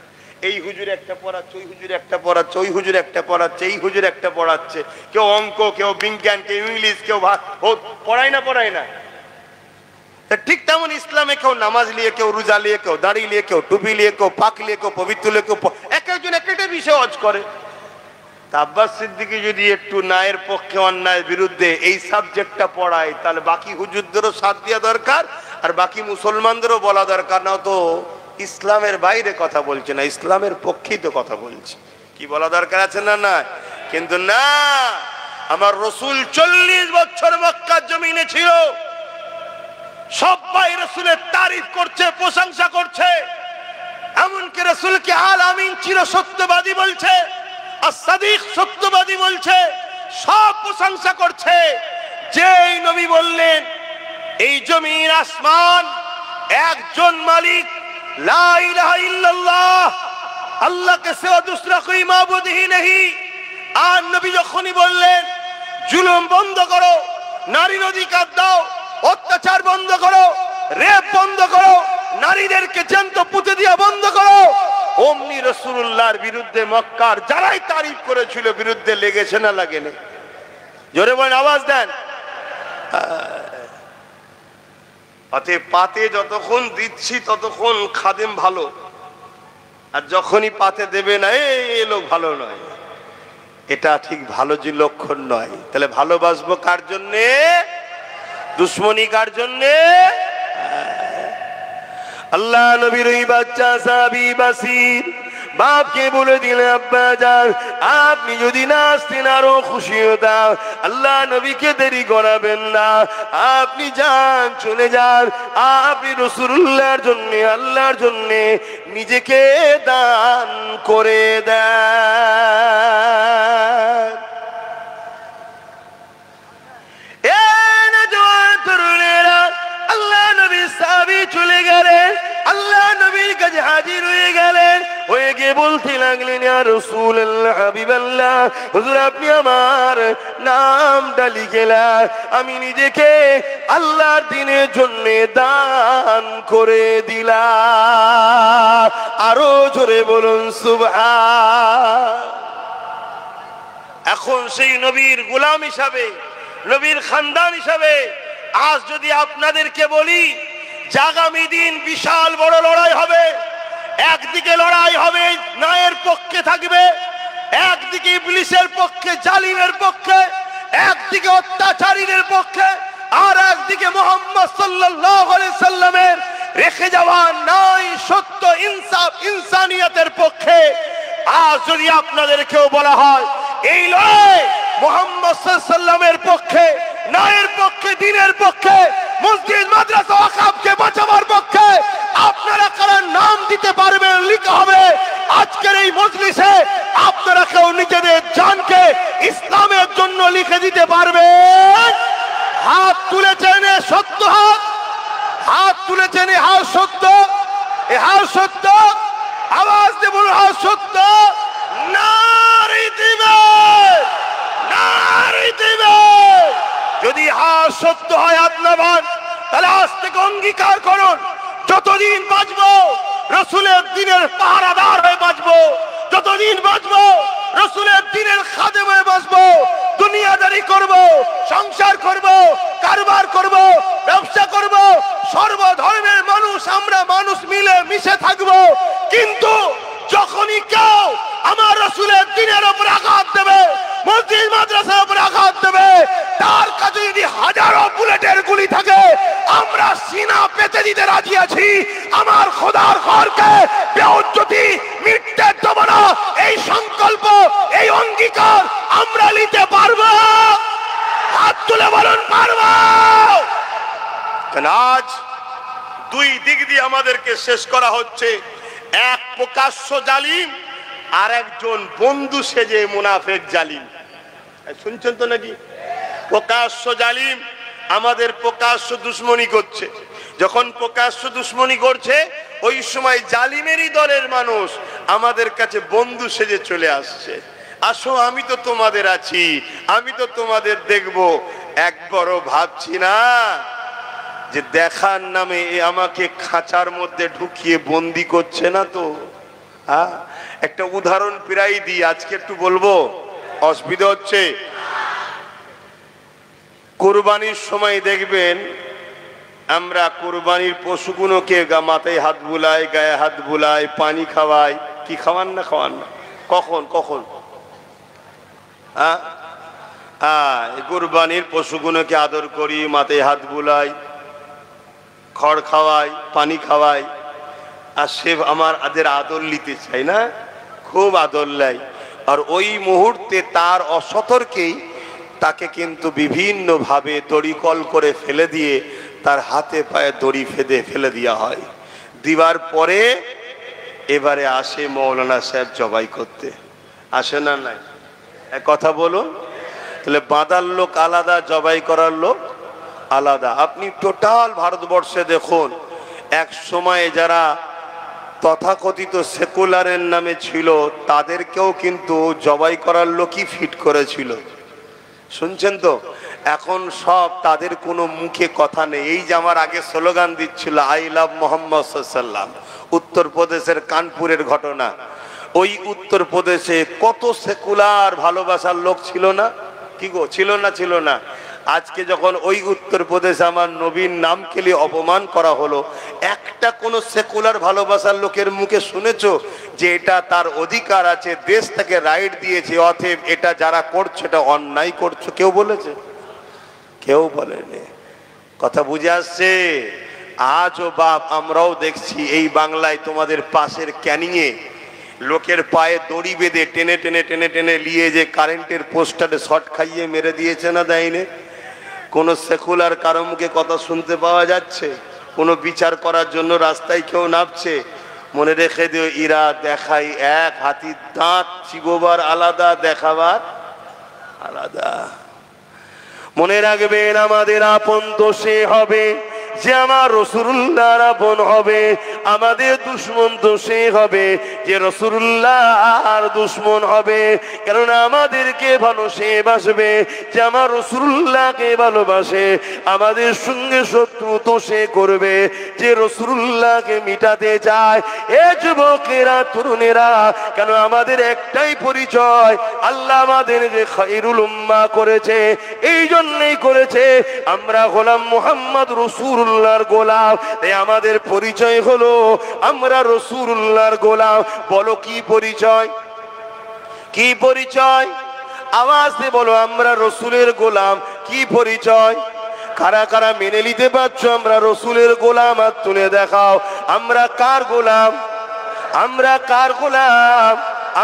এই হুজুর একটা পড়াচ্ছে, ওই হুজুর একটা পড়াচ্ছে, ওই হুজুর একটা পড়াচ্ছে, এই হুজুর একটা পড়াচ্ছে। কেউ অঙ্ক, কেউ বিজ্ঞান, কেউ ইংলিশ, কেউ পড়ায় না? ঠিক তেমন ইসলামে কেউ নামাজ নিয়ে, কেউ রোজা নিয়ে, কেউ দাড়ি নিয়ে, কেউ টুপি নিয়ে, কেউ পাক নিয়ে, কেউ পবিত্র নিয়ে, কেউ এক একজন এক একটা বিষয় ওয়াজ করে। আব্বাস সিদ্দিকী যদি একটু ন্যায়ের পক্ষে অন্যায়ের বিরুদ্ধে এই সাবজেক্টটা পড়ায়, তাহলে বাকি হুজুরদেরও সাথ দেওয়া দরকার, আর বাকি মুসলমানদেরও বলা দরকার। না তো ইসলামের বাইরে কথা বলছে না, ইসলামের পক্ষেই তো কথা বলছে। কি বলা দরকার আছে না? না, কিন্তু না, আমার রসুল 40 বছর মক্কার জমিনে ছিল, সবাই রসুলের তারিফ করছে, প্রশংসা করছে। এমনকি রসুলকে আল আমিন ছিল, সত্যবাদী বলছে, as-সাদিক সত্যবাদী বলছে, সব প্রশংসা করছে। যেই নবী বললেন এই জমিন আসমান একজন মালিক, লা ইলাহা ইল্লাল্লাহ, আল্লাহ কে সিওয়া দুসরা কোই মাবুদ হি নেহি। আর নবী যখনই বললেন জুলুম বন্ধ করো, নারীর অধিকার দাও, অত্যাচার বন্ধ করো, রেপ বন্ধ করো, নারীদেরকে জ্যান্ত পুঁতে দিয়া বন্ধ করো, অমনি রাসূলুল্লাহর বিরুদ্ধে মক্কার যারাই তারিফ করেছিল বিরুদ্ধে লেগেছে না লাগেনি? জোরে বলেন, আওয়াজ দেন। অতএব পাতে যতক্ষণ দিচ্ছি ততক্ষণ খাদেম ভালো, আর যখনই পাতে দেবে না, এই লোক ভালো নয়, এটা ঠিক ভালো যে লক্ষণ নয়। তাহলে ভালোবাসবো কার জন্যে? দুশ্মনী কার জন্যে? আল্লাহ নবীর ওই বাচ্চা সাহাবী বাসির বাপকে বলে দিলে, আব্বা যান আপনি যদি না আসতেন আরো খুশি হতাম, আল্লাহ নবীকে দেরি করাবেন না, আপনি যান, চলে যান, আপনি রাসূলুল্লাহর জন্য, আল্লাহর জন্য নিজেকে দান করে দেন। আল্লাহ নবী সাহাবী চলে গেলেন, আল্লাহ নবীর কাছে হাজির হয়ে গেলেন, হয়ে গিয়ে বলতে লাগলেন, ইয়া রাসূলুল্লাহ, হাবিবাল্লাহ, হুজুর আপনি আমার নামটা লিখে দেন, আমি নিজেকে আল্লাহর দ্বীনের জন্য দান করে দিলাম। আরো জোরে বলুন সুবহান। এখন সেই নবীর গোলাম হিসাবে, নবীর খানদান হিসাবে আজ যদি আপনাদেরকে বলি যে আগামী দিন বিশাল বড় লড়াই হবে, একদিকে লড়াই হবে ন্যায়ের পক্ষে থাকবে, একদিকে ইবলিসের পক্ষে, জালিমের পক্ষে, একদিকে অত্যাচারীদের পক্ষে, আর একদিকে মুহাম্মদ সাল্লাল্লাহু আলাইহি সাল্লামের রেখে যাওয়া ন্যায়, সত্য, ইনসাফ, ইনসানিয়তের পক্ষে। আজ যদি আপনাদেরকেও বলা হয় এই লড়াই মুহাম্মদ সাল্লাল্লাহু আলাইহি সাল্লামের পক্ষে, ন্যায়ের পক্ষে, দ্বীনের পক্ষে, মসজিদ মাদ্রাসা ওয়াকফকে বাঁচাবার পক্ষে, আপনারা কারা নাম দিতে পারবেন? লিখা হবে আজকের এই মজলিসে। আপনারা কেউ নিজেদের জানকে ইসলামের জন্য লিখে দিতে পারবেন? হাত তুলেছেন সত্য, হাত তুলেছেন, হাত সত্য, হাত সত্য, আওয়াজ দিয়ে বলুন হাত সত্য। নারী দিবে, নারী দিবে। যদি হাত সত্য হয় আপনার, তাহলে আজ থেকে অঙ্গীকার করুন যতদিন বাঁচবো রাসূলের দ্বীনের পাহারাদার হয়ে বাঁচবো, যতদিন বাঁচবো রাসূলের দ্বীনের খাদেম হয়ে বাঁচবো, দুনিয়াদারি করব, সংসার করব, কারবার করব, ব্যবসা করব, সর্বধর্মের মানুষ আমরা মানুষ মিলে মিশে থাকবো। কিন্তু যখনই কেউ আমার রাসূলের দ্বীনের উপর আঘাত দেবে, মসজিদ মাদ্রাসার উপর আঘাত দেবে, তার কাছে যদি হাজারো বুলেটের গুলি থাকে, আমরা সিনা পেতে দিতে রাজি আছি। আমার খোদার ঘরকে বেইজ্জতি মিটতে দেব না, এই সংকল্প, এই অঙ্গীকার আমরা নিতে পারবো। হাত তুলে বলুন পারবো। আজ দুই দিক দিয়ে আমাদেরকে শেষ করা হচ্ছে। এক প্রকাশ্য জালিম, আর একজন বন্ধু সেজে মুনাফেক জালিম। শুনছেন তো নাকি? প্রকাশ্য জালিম আমাদের প্রকাশ্য দুশ্মনী করছে। যখন প্রকাশ্য দুশ্মনী করছে, ওই সময় জালিমেরই দলের মানুষ আমাদের কাছে বন্ধু সেজে চলে আসছে। আসো, আমি তো তোমাদের আছি, আমি তো তোমাদের দেখব। একবারও ভাবছি না যে দেখার নামে আমাকে খাঁচার মধ্যে ঢুকিয়ে বন্দি করছে না তো? হ্যাঁ, একটা উদাহরণ প্রায় দিই, আজকে একটু বলবো, অসুবিধা হচ্ছে? কুরবানির সময় দেখবেন আমরা কুরবানির পশুগুলোকে মাথায় হাত বুলাই, গায়ে হাত বুলাই, পানি খাওয়াই। কি খাওয়ান না? খাওয়ান না? কখন কখন? কুরবানির পশুগুলোকে আদর করি, মাথায় হাত বুলাই, খড় খাওয়াই, পানি খাওয়াই, আর সে আমাদের আদর নিতে চাই না, খুব আদর লাই। আর ওই মুহূর্তে তার অসতর্কেই তাকে কিন্তু বিভিন্ন ভাবে দড়িকল করে ফেলে দিয়ে তার হাতে পায়ে দড়ি ফেদে ফেলে দেওয়া হয়। দিবার পরে এবারে আসে মৌলানা সাহেব জবাই করতে। আসে না? নাই? এক কথা বলুন, তাহলে বাঁধার লোক আলাদা, জবাই করার লোক আলাদা। আপনি টোটাল ভারতবর্ষে দেখুন, এক সময়ে যারা তথাকথিত সেকুলারের নামে ছিল, তাদেরকেও কিন্তু জবাই করার লোকই ফিট করেছিল। শুনছেন তো? এখন সব তাদের কোনো মুখে কথা নেই। এই যে আমার আগে স্লোগান দিচ্ছিল আই লাভ মোহাম্মদ সাল্লাম, উত্তরপ্রদেশের কানপুরের ঘটনা। ওই উত্তরপ্রদেশে কত সেকুলার ভালোবাসার লোক ছিল না? কি গো, ছিল না? ছিল না? আজকে যখন ওই উত্তরপ্রদেশে আমার নবীর নাম কেলি অপমান করা হলো, একটা কোন সেকুলার ভালোবাসার লোকের মুখে শুনেছো যে এটা তার অধিকার আছে, দেশ তাকে রাইট দিয়েছে, অতএব এটা যারা করছে এটা অন্যায় করছো? কেউ বলেছে? কেউ বলেনি। কথা বুঝে আসছে? আজও বাপ আমরাও দেখছি এই বাংলায় তোমাদের পাশের ক্যানিংয়ে লোকের পায়ে দড়ি বেঁধে টেনে টেনে টেনে টেনে নিয়ে যে কারেন্টের পোস্টারে শর্ট খাইয়ে মেরে দিয়েছে না, দেয়নি? কোনো সেকুলার কারো মুখে কথা শুনতে পাওয়া যাচ্ছে? কোনো বিচার করার জন্য রাস্তায় কেউ নামছে? মনে রেখে দিও, ইরা দেখাই এক, হাতির দাঁত চিবোবার আলাদা, দেখাবার আলাদা। মনে রাখবেন, আমাদের আপন তো সে হবে যে আমার রাসূলুল্লাহর আপন হবে, আমাদের দুশমন তো সে হবে যে রাসূলুল্লাহর দুশমন হবে। কেননা আমাদেরকে ভালো সে বাসবে যে আমার রাসূলুল্লাহকে ভালোবাসে, আমাদের সঙ্গে শত্রু তো সে করবে যে রাসূলুল্লাহকে মিটাতে চায়। এ যুবকেরা, তরুণেরা, কেন আমাদের একটাই পরিচয়, আল্লাহ আমাদের যে খায়রুল উম্মাহ করেছে, এই জন্যই করেছে আমরা গোলাম মুহাম্মদ রাসূলুল্লাহর গোলাম। তাই আমাদের পরিচয় হলো আমরা রাসূলুল্লাহর গোলাম। বলো কি পরিচয়? কি পরিচয়? আওয়াজ দিয়ে বলো, আমরা রাসূলের গোলাম। কি পরিচয়? কারা কারা মেনে নিতে পারছো আমরা রাসূলের গোলাম? হাত তুলে দেখাও। আমরা কার গোলাম? আমরা কার গোলাম?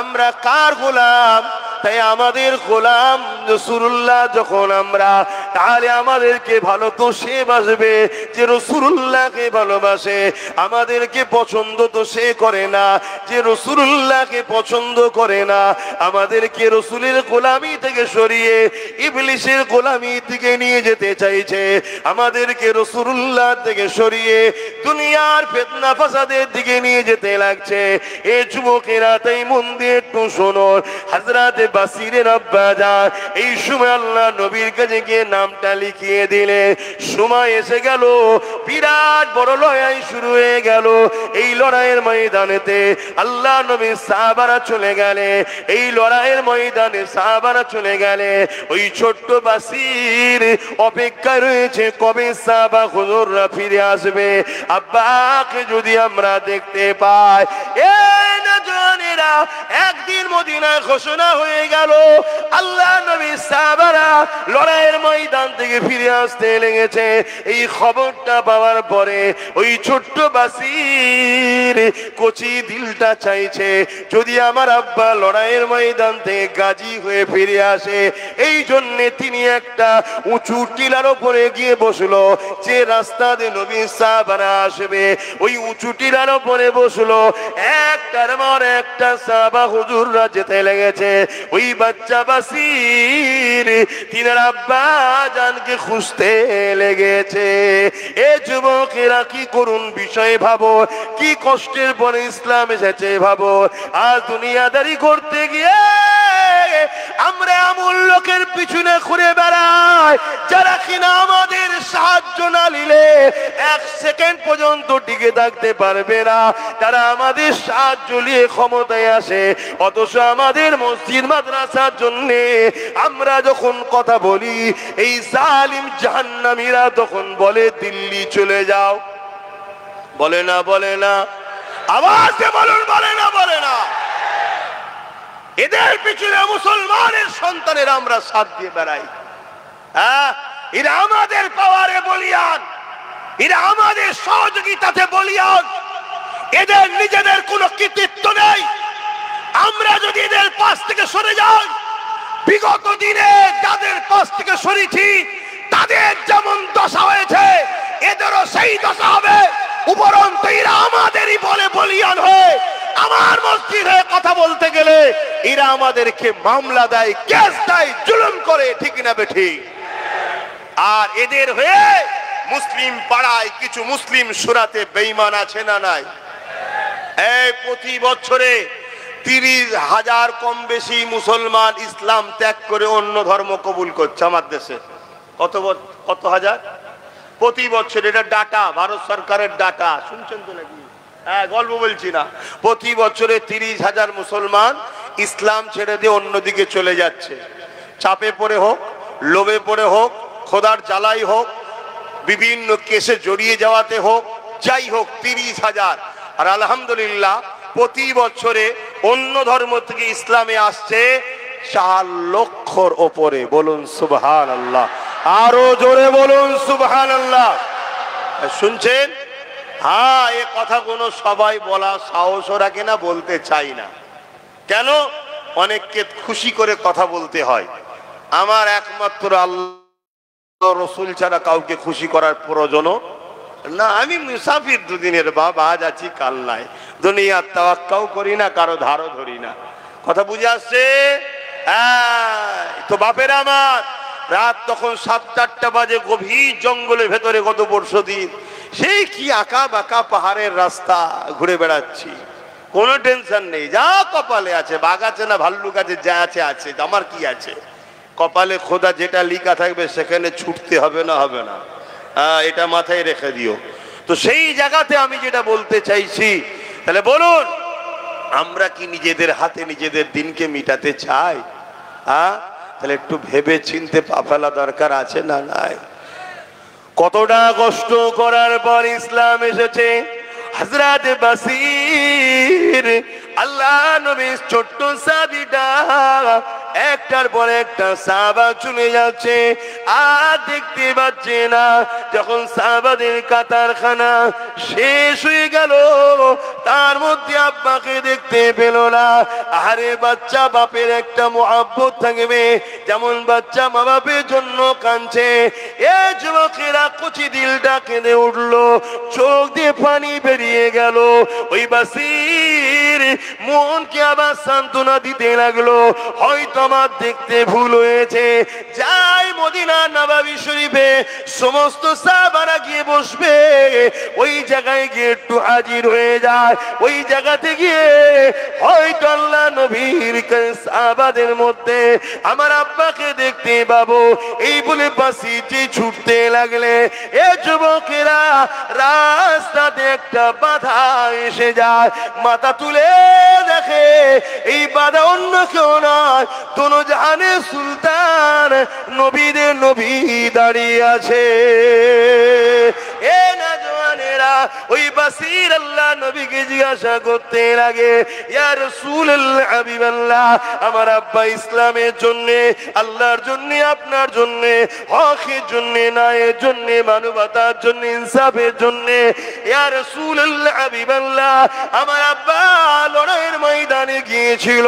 আমরা কার গোলাম? তাই আমাদের গোলাম রাসূলুল্লাহ যখন আমরা, তাহলে আমাদেরকে ভালো তো সে বাসবে যে রাসূলুল্লাহকে ভালোবাসে। আমাদেরকে পছন্দ তো সে করে না যে রাসূলুল্লাহকে পছন্দ করে না। আমাদেরকে রাসূলের গোলামি থেকে সরিয়ে ইবলিসের গোলামি থেকে নিয়ে যেতে চাইছে। আমাদেরকে রাসূলুল্লাহ থেকে সরিয়ে দুনিয়ার ফিতনা ফাসাদের দিকে নিয়ে যেতে লাগছে। এ যুবকেরা, তাই মন দিয়ে একটু শোনো। হযরত বাসিরের আব্বা যান এই সময় আল্লাহ নবীর কাছে গিয়ে নামটা লিখিয়ে দিলে। সময় এসে গেল, বিরাট বড় লড়াই শুরু হয়ে গেল। এই লড়াইয়ের ময়দানেতে আল্লাহ নবী সাহাবারা চলে গেলে। এই লড়াইয়ের ময়দানে সাহাবারা চলে গেলে। ওই ছোট্ট বাসির অপেক্ষায় রয়েছে কবে সাহাবা হুজুররা ফিরে আসবে। আব্বাকে যদি আমরা দেখতে পাই। একদিন মদিনায় ঘোষণা হয়ে গেল, আল্লাহ নবী সাহাবারা লড়াইয়ের ময়দান থেকে ফিরে আসতে লেগেছে। এই খবরটা পাওয়ার পরে ওই ছোট্ট বাসির কচি দিলটা চাইছে যদি আমার আব্বা লড়াইয়ের ময়দান থেকে গাজী হয়ে ফিরে আসে। এই জন্য তিনি একটা উঁচু টিলার উপরে গিয়ে বসলো। যে রাস্তা দিয়ে নবী সাহাবারা আসবে, ওই উঁচু টিলার উপরে বসলো। একটার পর একটা সাহাবা হুজুররা যেতে লেগেছে। ওই বাচ্চা বাসির তিনার আব্বা জানকে খুঁজতে লেগেছে। এ যুবকেরা, কি করুন বিষয় ভাবো, কি কষ্টের পরে ইসলাম এসেছে ভাবো। আজ দুনিয়াদারি করতে গিয়ে আমরা এমন লোকের পিছনে ঘুরে বেড়াই যারা কিনা আমাদের সাহায্য না নিলে এক সেকেন্ড পর্যন্ত টিকে থাকতে পারবে না। তারা আমাদের সাহায্য নিয়ে ক্ষমতায় আসে, অথচ আমাদের মসজিদ মাদ্রাসার জন্য আমরা যখন কথা বলি, এই জালিম জাহান্নামীরা তখন বলে দিল্লি চলে যাও। বলে না? বলে না? আওয়াজে বলুন, বলে না? বলে না? এদের পিছনে মুসলমানের সন্তানের আমরা সাথ দিয়ে বেড়াই। হ্যাঁ, এরা আমাদের পাওয়ারে বলিয়ান, এরা আমাদের সহযোগিতাতে বলিয়ান। এদের নিজেদের কোনো কৃতিত্ব নেই। আমরা যদি এদের পাশ থেকে সরে যাই, বিগত দিনে যাদের পাশ থেকে সরেছি তাদের যেমন দশা হয়েছে এদেরও সেই দশা হবে। উপরন্ত এরা আমাদেরই বলে বলিয়ান হয়ে আমার মসজিদে কথা বলতে গেলে এরা আমাদেরকে মামলা দেয়, কেস দেয়, জুলুম করে। ঠিক না বেঠিক? আর এদের হয়ে মুসলিম পাড়ায় কিছু মুসলিম সুরাতে বেঈমান আছে না নাই? এই প্রতি বছরে 30,000 কম বেশি মুসলমান ইসলাম ত্যাগ করে অন্য ধর্ম কবুল করছে আমার দেশে। কত হাজার প্রতি বছর? এটা ডাটা, ভারত সরকারের ডাটা। শুনছেন তো নাকি? হ্যাঁ, গল্প বলছি না। প্রতি বছরে 30,000 মুসলমান ইসলাম ছেড়ে দিয়ে অন্যদিকে চলে যাচ্ছে। চাপে পড়ে হোক, লোভে পড়ে হোক, খোদার জ্বালাই হোক, বিভিন্ন কেসে জড়িয়ে যাওয়াতে হোক, যাই হোক 30,000। আর আলহামদুলিল্লাহ প্রতি বছরে অন্য ধর্ম থেকে ইসলামে আসছে 4 লক্ষর ওপরে। বলুন সুবহানাল্লাহ। আরো জোরে বলুন সুবহানাল্লাহ। শুনছেন? হ্যাঁ, এ কথা কোনো সবাই বলা সাহসও রাখে না, বলতে চাই না। কেন? অনেককে খুশি করে কথা বলতে হয়। আমার একমাত্র আল্লাহ রসুল ছাড়া কাউকে খুশি করার প্রয়োজন না। আমি মুসাফির, দুদিনের বাবা, আজ আছি কাল নাই। দুনিয়ার তাওয়াক্কাও করি না, কারো ধারও ধরি না। কথা বুঝে আসছে? হ্যাঁ। তো বাপের আমার, রাত তখন 7-8টা বাজে, গভীর জঙ্গলের ভেতরে গত পরশু দিন, সেই কি আঁকা বাঁকা পাহাড়ের রাস্তা ঘুরে বেড়াচ্ছি, কোনো টেনশন নেই। যা কপালে আছে, বাঘ আছে না ভাল্লুক আছে, যা আছে আছে, আমার কি আছে? কপালে খোদা যেটা লিখা থাকবে সেখানে ছুটতে হবে না, হবে না। এটা মাথায় রেখে দিও। তো সেই জায়গাতে আমি যেটা বলতে চাইছি, তাহলে বলুন, আমরা কি নিজেদের হাতে নিজেদের দিনকে মিটাতে চাই? তাহলে একটু ভেবে চিনতে পা ফেলা দরকার আছে না নাই? কতটা কষ্ট করার পর ইসলাম এসেছে। হযরত বাসীর, আল্লাহ নবীর ছোট্ট সাহাবীটা একটার পর একটা সাহাবা চলে যাচ্ছে, আর দেখতে পাচ্ছে না। যখন সাহাবাদের কাতারখানা শেষ হয়ে গেল, তার মধ্যে আব্বাকে দেখতে পেল না। আরে বাচ্চা বাপের একটা মহব্বত থাকবে, যেমন বাচ্চা মা বাপের জন্য কাঁদছে। এ যুবকেরা কচি দিলটা কেঁদে উঠলো, চোখ দিয়ে পানি বেরিয়ে গেল। ওই বাসীর মনকে আবার সান্ত্বনা দিতে লাগলো, হয়তো আমার দেখতে ভুল হয়েছে। যাই মদিনা নববী শরীফে সমস্ত সাহাবারা গিয়ে বসবে, ওই জায়গায় গিয়ে একটু হাজির হয়ে যায়। ওই জায়গাতে গিয়ে হয়তো আল্লাহ নবীর সাহাবাদের মধ্যে আমার আব্বাকে দেখতে পাবো, এই বলে বাসীটি ছুটতে লাগলে। এ যুবকেরা, রাস্তাতে একটা বাধা এসে যায়, মাথা তুলে দেখে এই বাধা অন্য কেউ নয়, দোনো জাহানের সুলতান নবীদের নবী দাঁড়িয়ে আছে। এ নওজওয়ানেরা, ওই বাসীর আল্লাহ নবীকে জিজ্ঞাসা করতে লাগে, ইয়া রাসূলুল্লাহ, হাবিবাল্লাহ, আমার আব্বা ইসলামের জন্য, আল্লাহর জন্য, আপনার জন্য, হকের জন্য, ন্যায়ের জন্য, মানবতার জন্য, ইনসাফের জন্য, ইয়া রাসূলুল্লাহ, হাবিবাল্লাহ, আমার আব্বা লড়াইয়ের ময়দানে গিয়েছিল,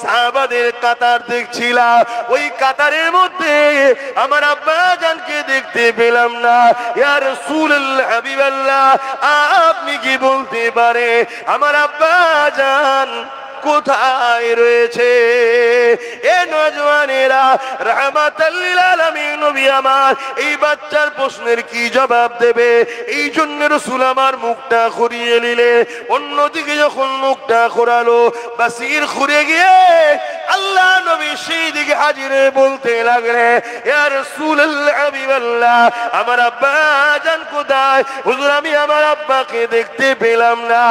সাহাবাদের কাতার দেখছিলাম, ওই কাতারের মধ্যে আমার আব্বা জানকে দেখতে পেলাম না। ইয়া রাসূলুল্লাহ, হাবিবাল্লাহ, আপনি কি বলতে পারে আমার আব্বা জান কোথায় রয়েছে? এ নওজওয়ানেরা, রাহমাতাল লিল আলামিন নবী আমার এই বাচ্চার প্রশ্নের কি জবাব দেবে? এই জন্য রাসূল আমার মুখটা ঘুরিয়ে নিলে। অন্যদিকে যখন মুখটা ঘোরালো, বাসীর ঘুরে গিয়ে আল্লাহ নবী সেই দিকে হাজির বলতে লাগলে, ইয়া রাসূলুল্লাহ, হাবিবাল্লাহ, আমার আব্বা জান কোথায়? হুজুর, আমি আমার আব্বাকে দেখতে পেলাম না।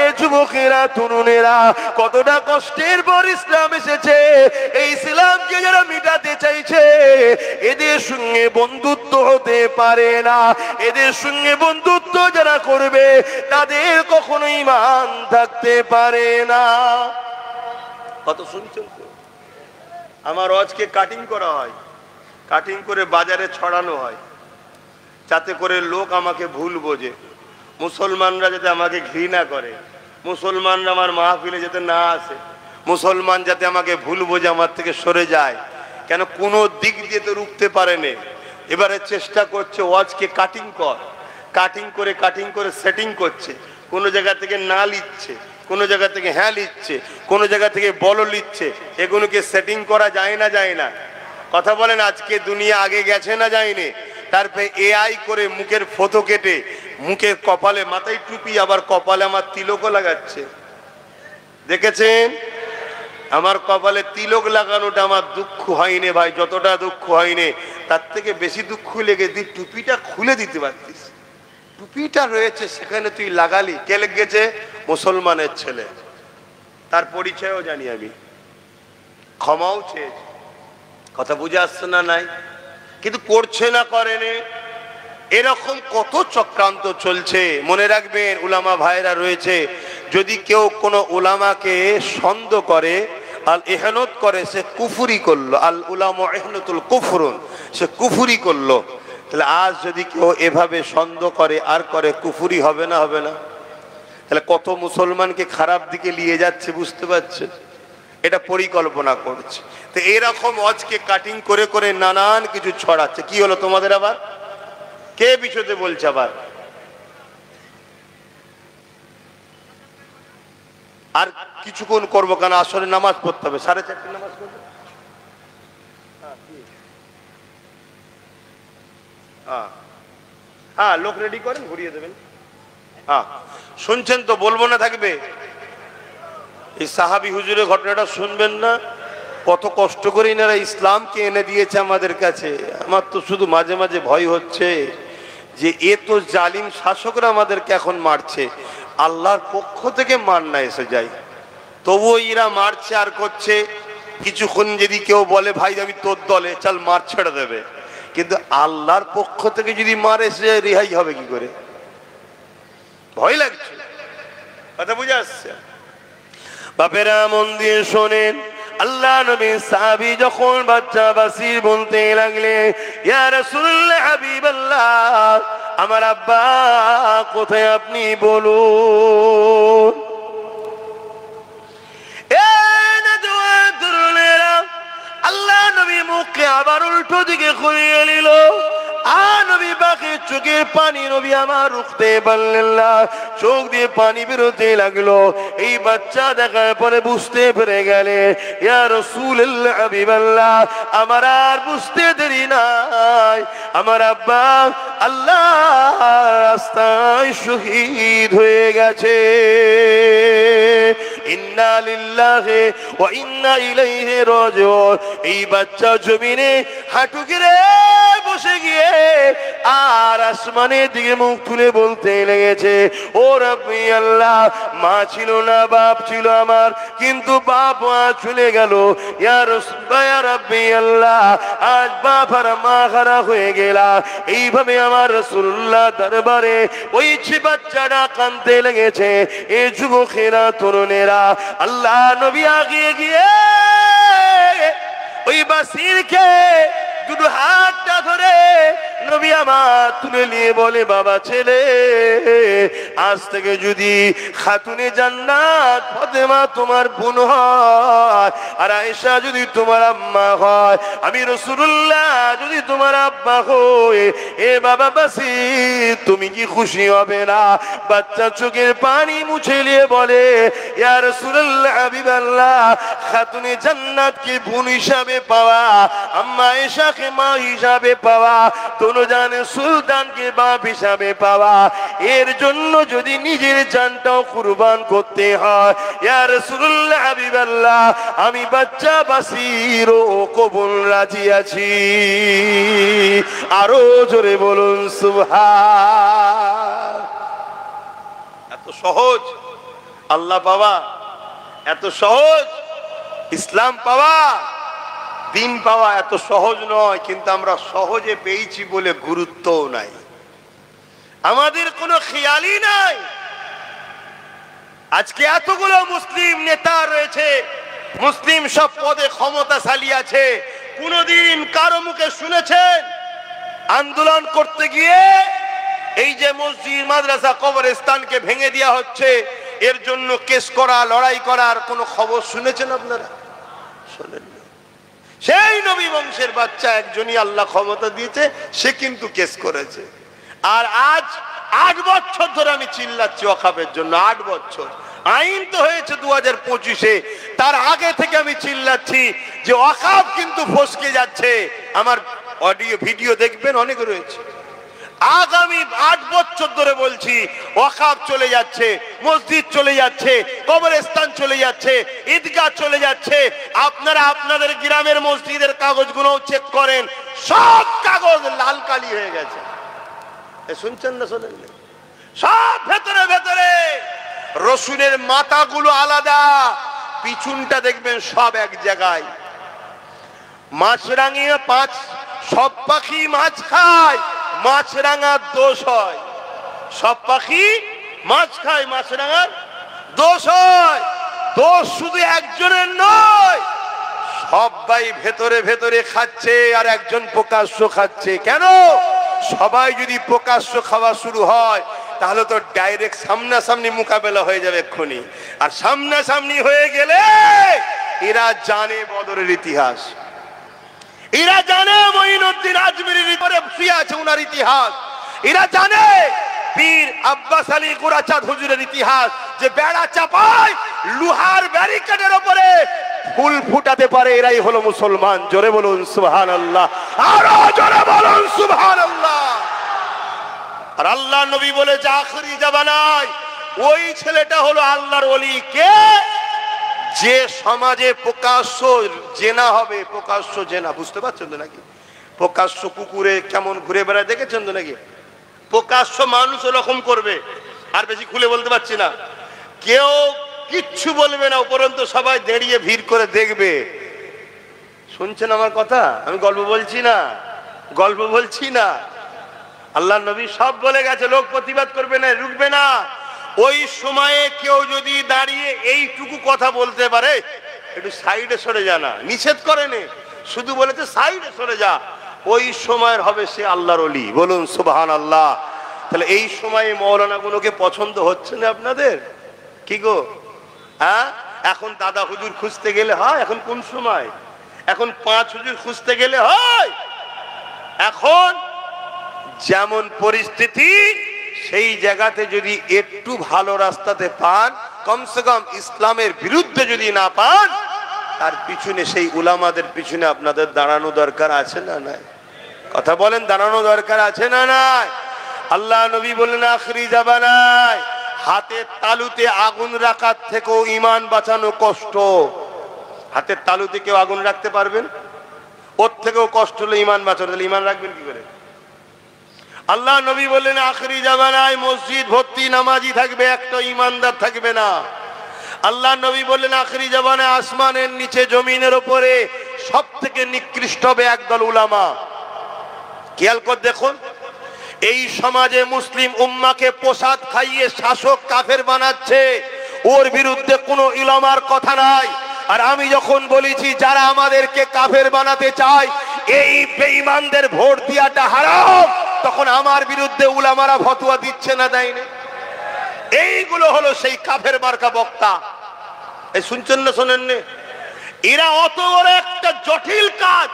এ যুবকেরা, তরুণেরা, কতটা কষ্টের পর ইসলাম এসেছে। এই ইসলামকে যারা মিটাতে চাইছে, এদের সঙ্গে বন্ধুত্ব হতে পারে না। এদের সঙ্গে বন্ধুত্ব যারা করবে, তাদের কখনো ঈমান থাকতে পারে না। কত শুনছেন তো? আমার ওয়াজকে কাটিং করা হয়, কাটিং করে বাজারে ছড়ানো হয়, যাতে করে লোক আমাকে ভুল বোঝে, মুসলমানরা যাতে আমাকে ঘৃণা করে, মুসলমানরা আমার মাহফিলে যাতে না আসে, মুসলমান যাতে আমাকে ভুল বোঝে, আমার থেকে সরে যায়। কেন? কোনো দিক দিয়ে তো রুখতে পারেনি। এবারে চেষ্টা করছে ওয়াজকে কাটিং কর, কাটিং করে সেটিং করছে। কোনো জায়গা থেকে না লিখছে, কোনো জায়গা থেকে হ্যাঁ লিখছে, কোনো জায়গা থেকে বলো লিখছে। এগুলোকে সেটিং করা যায় না, যায় না? কথা বলেন, আজকে দুনিয়া আগে গেছে না যায়নি? তারপরে এআই করে মুখের ফটো কেটে মুখের কপালে, মাথায় টুপি, আবার কপালে আমার তিলকও লাগাচ্ছে। দেখেছেন? আমার কপালে তিলক লাগানোটা আমার দুঃখ হয়নি ভাই, যতটা দুঃখ হয়নি তার থেকে বেশি দুঃখ লেগেছে। টুপিটা খুলে দিতে পারতিস, টুপিটা রয়েছে সেখানে তুই লাগালি। কে লেগেছে? মুসলমানের ছেলে, তার পরিচয়ও জানি আমি, ক্ষমাও চেয়েছে। কথা বুঝে আসছে না? নাই, কিন্তু করছে না, করেনি। এরকম কত চক্রান্ত চলছে। মনে রাখবেন, উলামা ভাইরা রয়েছে, যদি কেউ কোনো উলামাকে সন্দেহ করে, আল ইহনত করে, সে কুফরি করলো। আল উলামা ইহনতুল কুফরুন, সে কুফরি করলো। তাহলে আজ যদি কেউ এভাবে সন্দেহ করে আর করে, কুফরি হবে না? হবে না? তাহলে কত মুসলমানকে খারাপ দিকে নিয়ে যাচ্ছে, বুঝতে পারছেন? এটা পরিকল্পনা করছে। তো এরকম আজকে কাটিং করে করে নানান কিছু ছড়াচ্ছে। কি হলো তোমাদের আবার? কে বিচতে বলছে আবার? আর কিছুক্ষণ করবো, কেন আসলে নামাজ পড়তে হবে, 4:30 নামাজ পড়বো। হ্যাঁ, লোক রেডি করেন, ঘুরিয়ে দেবেন। হ্যাঁ, শুনছেন তো? বলবো না থাকবে? এই সাহাবী হুজুরের ঘটনাটা শুনবেন না? কত কষ্ট করে এনারা ইসলামকে এনে দিয়েছে আমাদের কাছে। আমার তো শুধু মাঝে মাঝে ভয় হচ্ছে যে এ তো জালিম শাসকরা আমাদেরকে এখন মারছে, আল্লাহর পক্ষ থেকে মার না এসে যায়, তবুও এরা মারছে আর করছে। কিছুক্ষণ যদি কেউ বলে ভাই আমি তোর দলে, চল মার ছেড়ে দেবে, কিন্তু আল্লাহর পক্ষ থেকে যদি মার এসে যায়, রেহাই হবে কি করে? ভয় লাগছে। কথা বুঝে আসছে? বাপেরা মন দিয়ে শোনেন, আল্লাহ নবী সাহাবী যখন বাচ্চা বাসির বলতে লাগলে, ইয়া রাসূলুল্লাহ হাবিবাল্লাহ, আমার আব্বা কোথায় আপনি বলুন। আল্লাহ নবী মুখে আবার উল্টো দিকে ঘুরিয়ে নিল। নবী বাকি চোখের পানি নবী আমার রুখতে পারলেন না, চোখ দিয়ে পানি বেরোতে লাগলো। এই বাচ্চা দেখার পরে বুঝতে পেরে গেলে, ইয়া রাসূলুল্লাহ হাবিবাল্লাহ, আমার আর বুঝতে দেরি নাই, আমার আব্বা আল্লাহ রাস্তায় শহীদ হয়ে গেছে। ইন্না লিল্লাহি ওয়া ইন্না ইলাইহি রাজিউন। এই বাচ্চা জমিনে হাঁটু গেড়ে বসে গিয়ে আর আসমানের দিকে মুখ তুলে বলতে লেগেছে, ও রাব্বি আল্লাহ, মা ছিল না, বাপ ছিল আমার, কিন্তু বাপ চলে গেল। ইয়া রাব্বি আল্লাহ, আজ বাপ আর মা হারা হয়ে গেলা। এইভাবে আমার রাসূলুল্লাহ দরবারে ওই বাচ্চাটা কাঁদতে লেগেছে। এ যুবকেরা, তরুণেরা, আল্লাহ নবী আগিয়ে গিয়ে ওই বাসিরকে দুটো হাতটা ধরে নবী আমার তুলে নিয়ে বলে, বাবা ছেলে, আজ থেকে যদি খাতুনে জান্নাত ফাতেমা তোমার বোন হয়, আর আয়েশা যদি তোমার আম্মা হয়, আমি রাসূলুল্লাহ যদি তোমার আব্বা হই, এ বাবা বাসির, তুমি কি খুশি হবে না? বাচ্চা চোখের পানি মুছে নিয়ে বলে, ইয়া রাসূলুল্লাহ হাবিবাল্লাহ, খাতুনে জান্নাতকে বোন হিসাবে পাওয়া, আম্মা আয়েশাকে মা হিসাবে পাওয়া, জানে সুলতানকে বাপ হিসাবে পাওয়া, এর জন্য যদি নিজের জানটাও কুরবান করতে হয়, ইয়া রাসূলুল্লাহ হাবিবাল্লাহ, আমি বাচ্চা বাসির ও কবুল রাজি আছি। আরো জোরে বলুন সুবহান। এত সহজ আল্লাহ পাওয়া, এত সহজ ইসলাম পাওয়া, দিন পাওয়া এত সহজ নয়। কিন্তু আমরা সহজে পেয়েছি বলে গুরুত্বও নাই, আমাদের কোনো খেয়ালই নাই। আজকে এতগুলো মুসলিম নেতা রয়েছে, মুসলিম সব পদে ক্ষমতাশালী আছে, কোনদিন কারো মুখে শুনেছেন আন্দোলন করতে গিয়ে এই যে মসজিদ, মাদ্রাসা, কবরস্থানকে ভেঙে দেওয়া হচ্ছে, এর জন্য কেস করা, লড়াই করার কোনো খবর শুনেছেন আপনারা? শোনেন। সেই নবী বংশের বাচ্চা একজনই আল্লাহ ক্ষমতা দিয়েছে, সে কিন্তু কেস করেছে। আর আজ 8 বছর ধরে আমি চিল্লাচ্ছি ওয়াকফের জন্য। 8 বছর আইন তো হয়েছে 2025-এ, তার আগে থেকে আমি চিল্লাচ্ছি যে ওয়াকফ কিন্তু ফসকে যাচ্ছে। আমার অডিও ভিডিও দেখবেন, অনেক রয়েছে। আগামী 8 বছর ধরে বলছি, ওয়াকফ চলে যাচ্ছে, মসজিদ চলে যাচ্ছে, কবরস্থান চলে যাচ্ছে, ঈদগাহ চলে যাচ্ছে। আপনারা আপনাদের গ্রামের মসজিদের কাগজগুলো চেক করেন, সব কাগজ লাল কালি হয়ে গেছে। শুনছেন না? শোনেন? সব ভেতরে ভেতরে রসুনের মাথাগুলো আলাদা, পিছনটা দেখবেন সব এক জায়গায়। মাছরাঙিয়ে সব পাখি মাছ খায়, মাছরাঙার দোষ হয়। সব পাখি মাছ খায়, মাছরাঙার দোষ হয়। দোষ শুধু একজনের নয়, সবাই ভেতরে ভেতরে খাচ্ছে আর একজন প্রকাশ্য খাচ্ছে। কেন? সবাই যদি প্রকাশ্য খাওয়া শুরু হয় তাহলে তো ডাইরেক্ট সামনাসামনি মোকাবেলা হয়ে যাবে এক্ষুনি। আর সামনাসামনি হয়ে গেলে এরা জানে বদরের ইতিহাস, এরা জানে মঈনুদ্দিন আজমিরির উপরে শুয়ে আছে ওনার ইতিহাস, এরা জানে পীর আব্বাস আলী কুরাচাঁদ হুজুরের ইতিহাস, যে বেড়া চাপায় লোহার ব্যারিকেডের উপরে ফুল ফুটাতে পারে এরাই হলো মুসলমান। জোরে বলুন সুবহানাল্লাহ, আরো জোরে বলুন সুবহানাল্লাহ। আর আল্লাহ নবী বলেছে আখিরি জামানায় ওই ছেলেটা হলো আল্লাহর ওলি। কে? যে সমাজে প্রকাশ্য জেনা হবে, প্রকাশ্য জেনা, বুঝতে পারছেন তো নাকি? প্রকাশ্য কুকুরে কেমন ঘুরে বেড়ায় দেখেছেন তো নাকি? প্রকাশ্য মানুষ ওরকম করবে। আর বেশি খুলে বলতে পারছি না, কেউ কিচ্ছু বলবে না, উপরন্তু সবাই দাঁড়িয়ে ভিড় করে দেখবে। শুনছেন আমার কথা? আমি গল্প বলছি না, গল্প বলছি না। আল্লাহ নবী সব বলে গেছে, লোক প্রতিবাদ করবে না, রুখবে না। ওই সময়ে কেউ যদি দাঁড়িয়ে এইটুকু কথা বলতে পারে, একটু সাইডে সরে যা, না নিষেধ করেনি, শুধু বলেছে সাইডে সরে যা, ওই সময়ের হবে সে আল্লাহর ওলি। বলুন সুবহানাল্লাহ। তাহলে এই সময়ে মৌলানা গুলোকে পছন্দ হচ্ছে না আপনাদের? কি গো, হ্যাঁ? এখন দাদা হুজুর খুঁজতে গেলে হয়? এখন কোন সময়? এখন পাঁচ হুজুর খুঁজতে গেলে হয়? এখন যেমন পরিস্থিতি, সেই জায়গাতে যদি একটু ভালো রাস্তাতে পান, কমসে কম ইসলামের বিরুদ্ধে যদি না পান, তার পিছনে সেই উলামাদের পিছনে আপনাদের দাঁড়ানো দরকার আছে না নাই? কথা বলেন, দাঁড়ানো দরকার আছে না নাই? আল্লাহ নবী বললেন আখিরি জামানায় হাতের তালুতে আগুন রাখার থেকেও ঈমান বাঁচানো কষ্ট। হাতের তালুতে কেউ আগুন রাখতে পারবেন? ওর থেকেও কষ্ট হলো ঈমান বাঁচানো। তাহলে ঈমান রাখবেন কি করে? আল্লাহ নবী বললেন আখিরি জামানায় মসজিদ ভর্তি নামাজি থাকবে, একটা ঈমানদার থাকবে না। আল্লাহ নবী বললেন আখিরি জামানায় আসমানের নিচে জমিনের উপরে সব থেকে নিকৃষ্ট হবে একদল উলামা। খেয়াল করে দেখুন, এই সমাজে মুসলিম উম্মাকে প্রসাদ খাইয়ে শাসক কাফের বানাচ্ছে, ওর বিরুদ্ধে কোনো উলামার কথা নাই। আর আমি যখন বলেছি যারা আমাদেরকে কাফের বানাতে চায়, এই বেঈমানদের ভোট দেওয়াটা হারাম, তখন আমার বিরুদ্ধে উলামারা ফতোয়া দিচ্ছে না, দেয়নি? এইগুলো হলো সেই কাফের মার্কা বক্তা। এই শুনছেন না শোনেননি? এরা অত বড় একটা জটিল কাজ,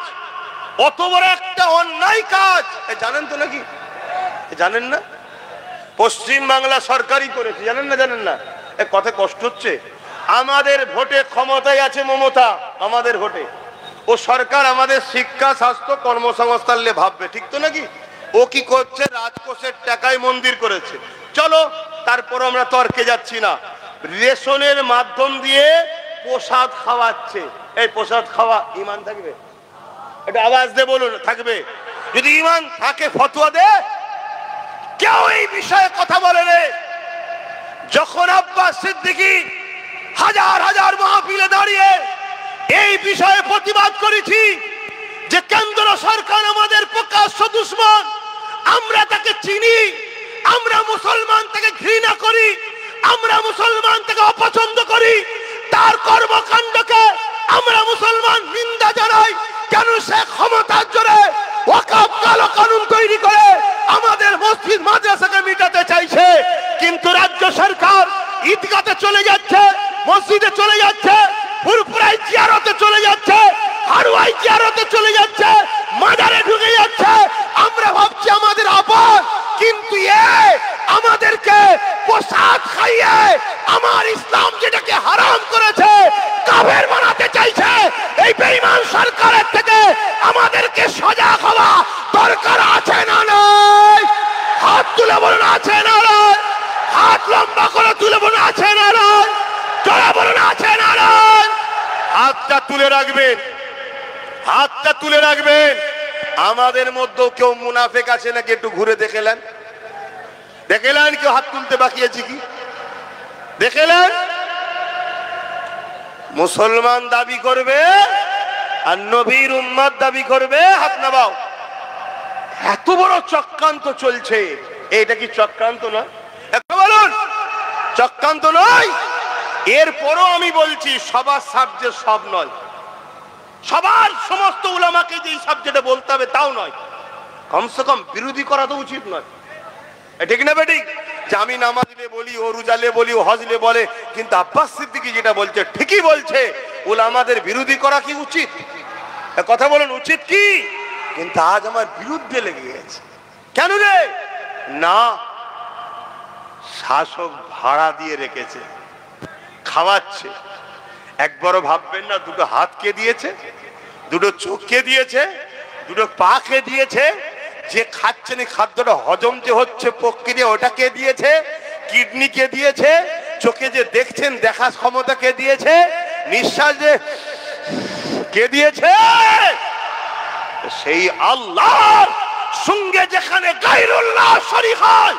অত বড় একটা অন্যায় কাজ জানেন তো নাকি? জানেন না? পশ্চিম বাংলা সরকারই করেছে, জানেন না? জানেন না? এ কথা কষ্ট হচ্ছে। আমাদের ভোটে ক্ষমতায় আছে মমতা, আমাদের ভোটে ও সরকার আমাদের শিক্ষা স্বাস্থ্য কর্মসংস্থান নিয়ে ভাববে, ঠিক তো নাকি? ও কি করছে? রাজকোষের টাকায় মন্দির করেছে। চলো, তারপর আমরা তর্কে যাচ্ছি না। রেশনের মাধ্যম দিয়ে প্রসাদ খাওয়াচ্ছে। এই প্রসাদ খাওয়া ঈমান থাকবে? এটা আওয়াজ দিয়ে বলুন, থাকবে? যদি ঈমান থাকে ফতোয়া দে। কেউ এই বিষয়ে কথা বলে রে। যখন আব্বাস সিদ্দিকী হাজার হাজার মাহফিলে দাঁড়িয়ে এই বিষয়ে প্রতিবাদ করেছি যে কেন্দ্র সরকার আমাদের প্রকাশ্য দুশমন, আমরা তাকে চিনি, আমরা মুসলমান থেকে ঘৃণা করি, আমরা মুসলমান থেকে অপছন্দ করি, তার কর্মকাণ্ডকে আমরা মুসলমান নিন্দা জানাই। কেন সে ক্ষমতার জোরে ওয়াকফ কালো কানুন তৈরি করে আমাদের মসজিদ মাদ্রাসাকে মিটাতে চাইছে, কিন্তু রাজ্য সরকার ঈদগাতে চলে যাচ্ছে, মসজিদে চলে যাচ্ছে, ফুরফুরাই জিয়ারতে চলে যাচ্ছে, হারুয়াই জিয়ারতে চলে যাচ্ছে, মাজারে ঢুকে যাচ্ছে। আমরা ভাবছি আমাদের আপন, কিন্তু আমাদেরকে প্রসাদ খাইয়ে আমার ইসলাম যেটাকে হারাম করেছে কাফের বানাতে চাইছে। এই বেঈমান সরকারের থেকে আমাদেরকে সজাগ হওয়া দরকার আছে না নাই? হাত তুলে বলুন আছে না নাই? হাত লম্বা করে তুলে বলুন আছে না নাই? জোরে বলুন আছে না নাই? হাতটা তুলে রাখবেন, হাতটা তুলে রাখবেন। আমাদের মধ্যেও কেউ মুনাফিক আছে নাকি? একটু ঘুরে দেখেলেন, দেখেলেন কেউ হাত তুলতে বাকি আছে কি? দেখেলেন? মুসলমান দাবি করবে আর নবীর উম্মত দাবি করবে, হাত নামাও। এত বড় চক্রান্ত চলছে, এটা কি চক্রান্ত না? বলুন, চক্রান্ত নয়? এরপরও আমি বলছি সবার সাবজেক্ট সব নয়। সবার সমস্ত উলামাকে যে সাবজেক্টে বলতে হবে তাও নয়, কমসে কম বিরোধী করা তো উচিত নয়। ঠিক না বেঠিক? যে আমি নামাজলে বলি, ও রোজালে বলি, ও হজলে বলে, কিন্তু আব্বাস সিদ্দিকী যেটা বলছে ঠিকই বলছে, উলামাদের বিরোধী করা কি উচিত? কথা বলেন, উচিত কি? কিন্তু আজ আমার বিরুদ্ধে লেগে গেছে। কেন রে? না, শাসক ভাড়া দিয়ে রেখেছে, খাওয়াচ্ছে। একবারও ভাববেন না দুটো হাত কে দিয়েছে, দুটো চোখ কে দিয়েছে, দুটো পা কে দিয়েছে, যে খাচ্ছেন এই খাদ্যটা হজম যে হচ্ছে প্রক্রিয়া ওটা কে দিয়েছে, কিডনি কে দিয়েছে, চোখে যে দেখছেন দেখার ক্ষমতা কে দিয়েছে, নিঃশ্বাস যে কে দিয়েছে, সেই আল্লাহর সঙ্গে যেখানে গায়রুল্লাহ শরীক হয়।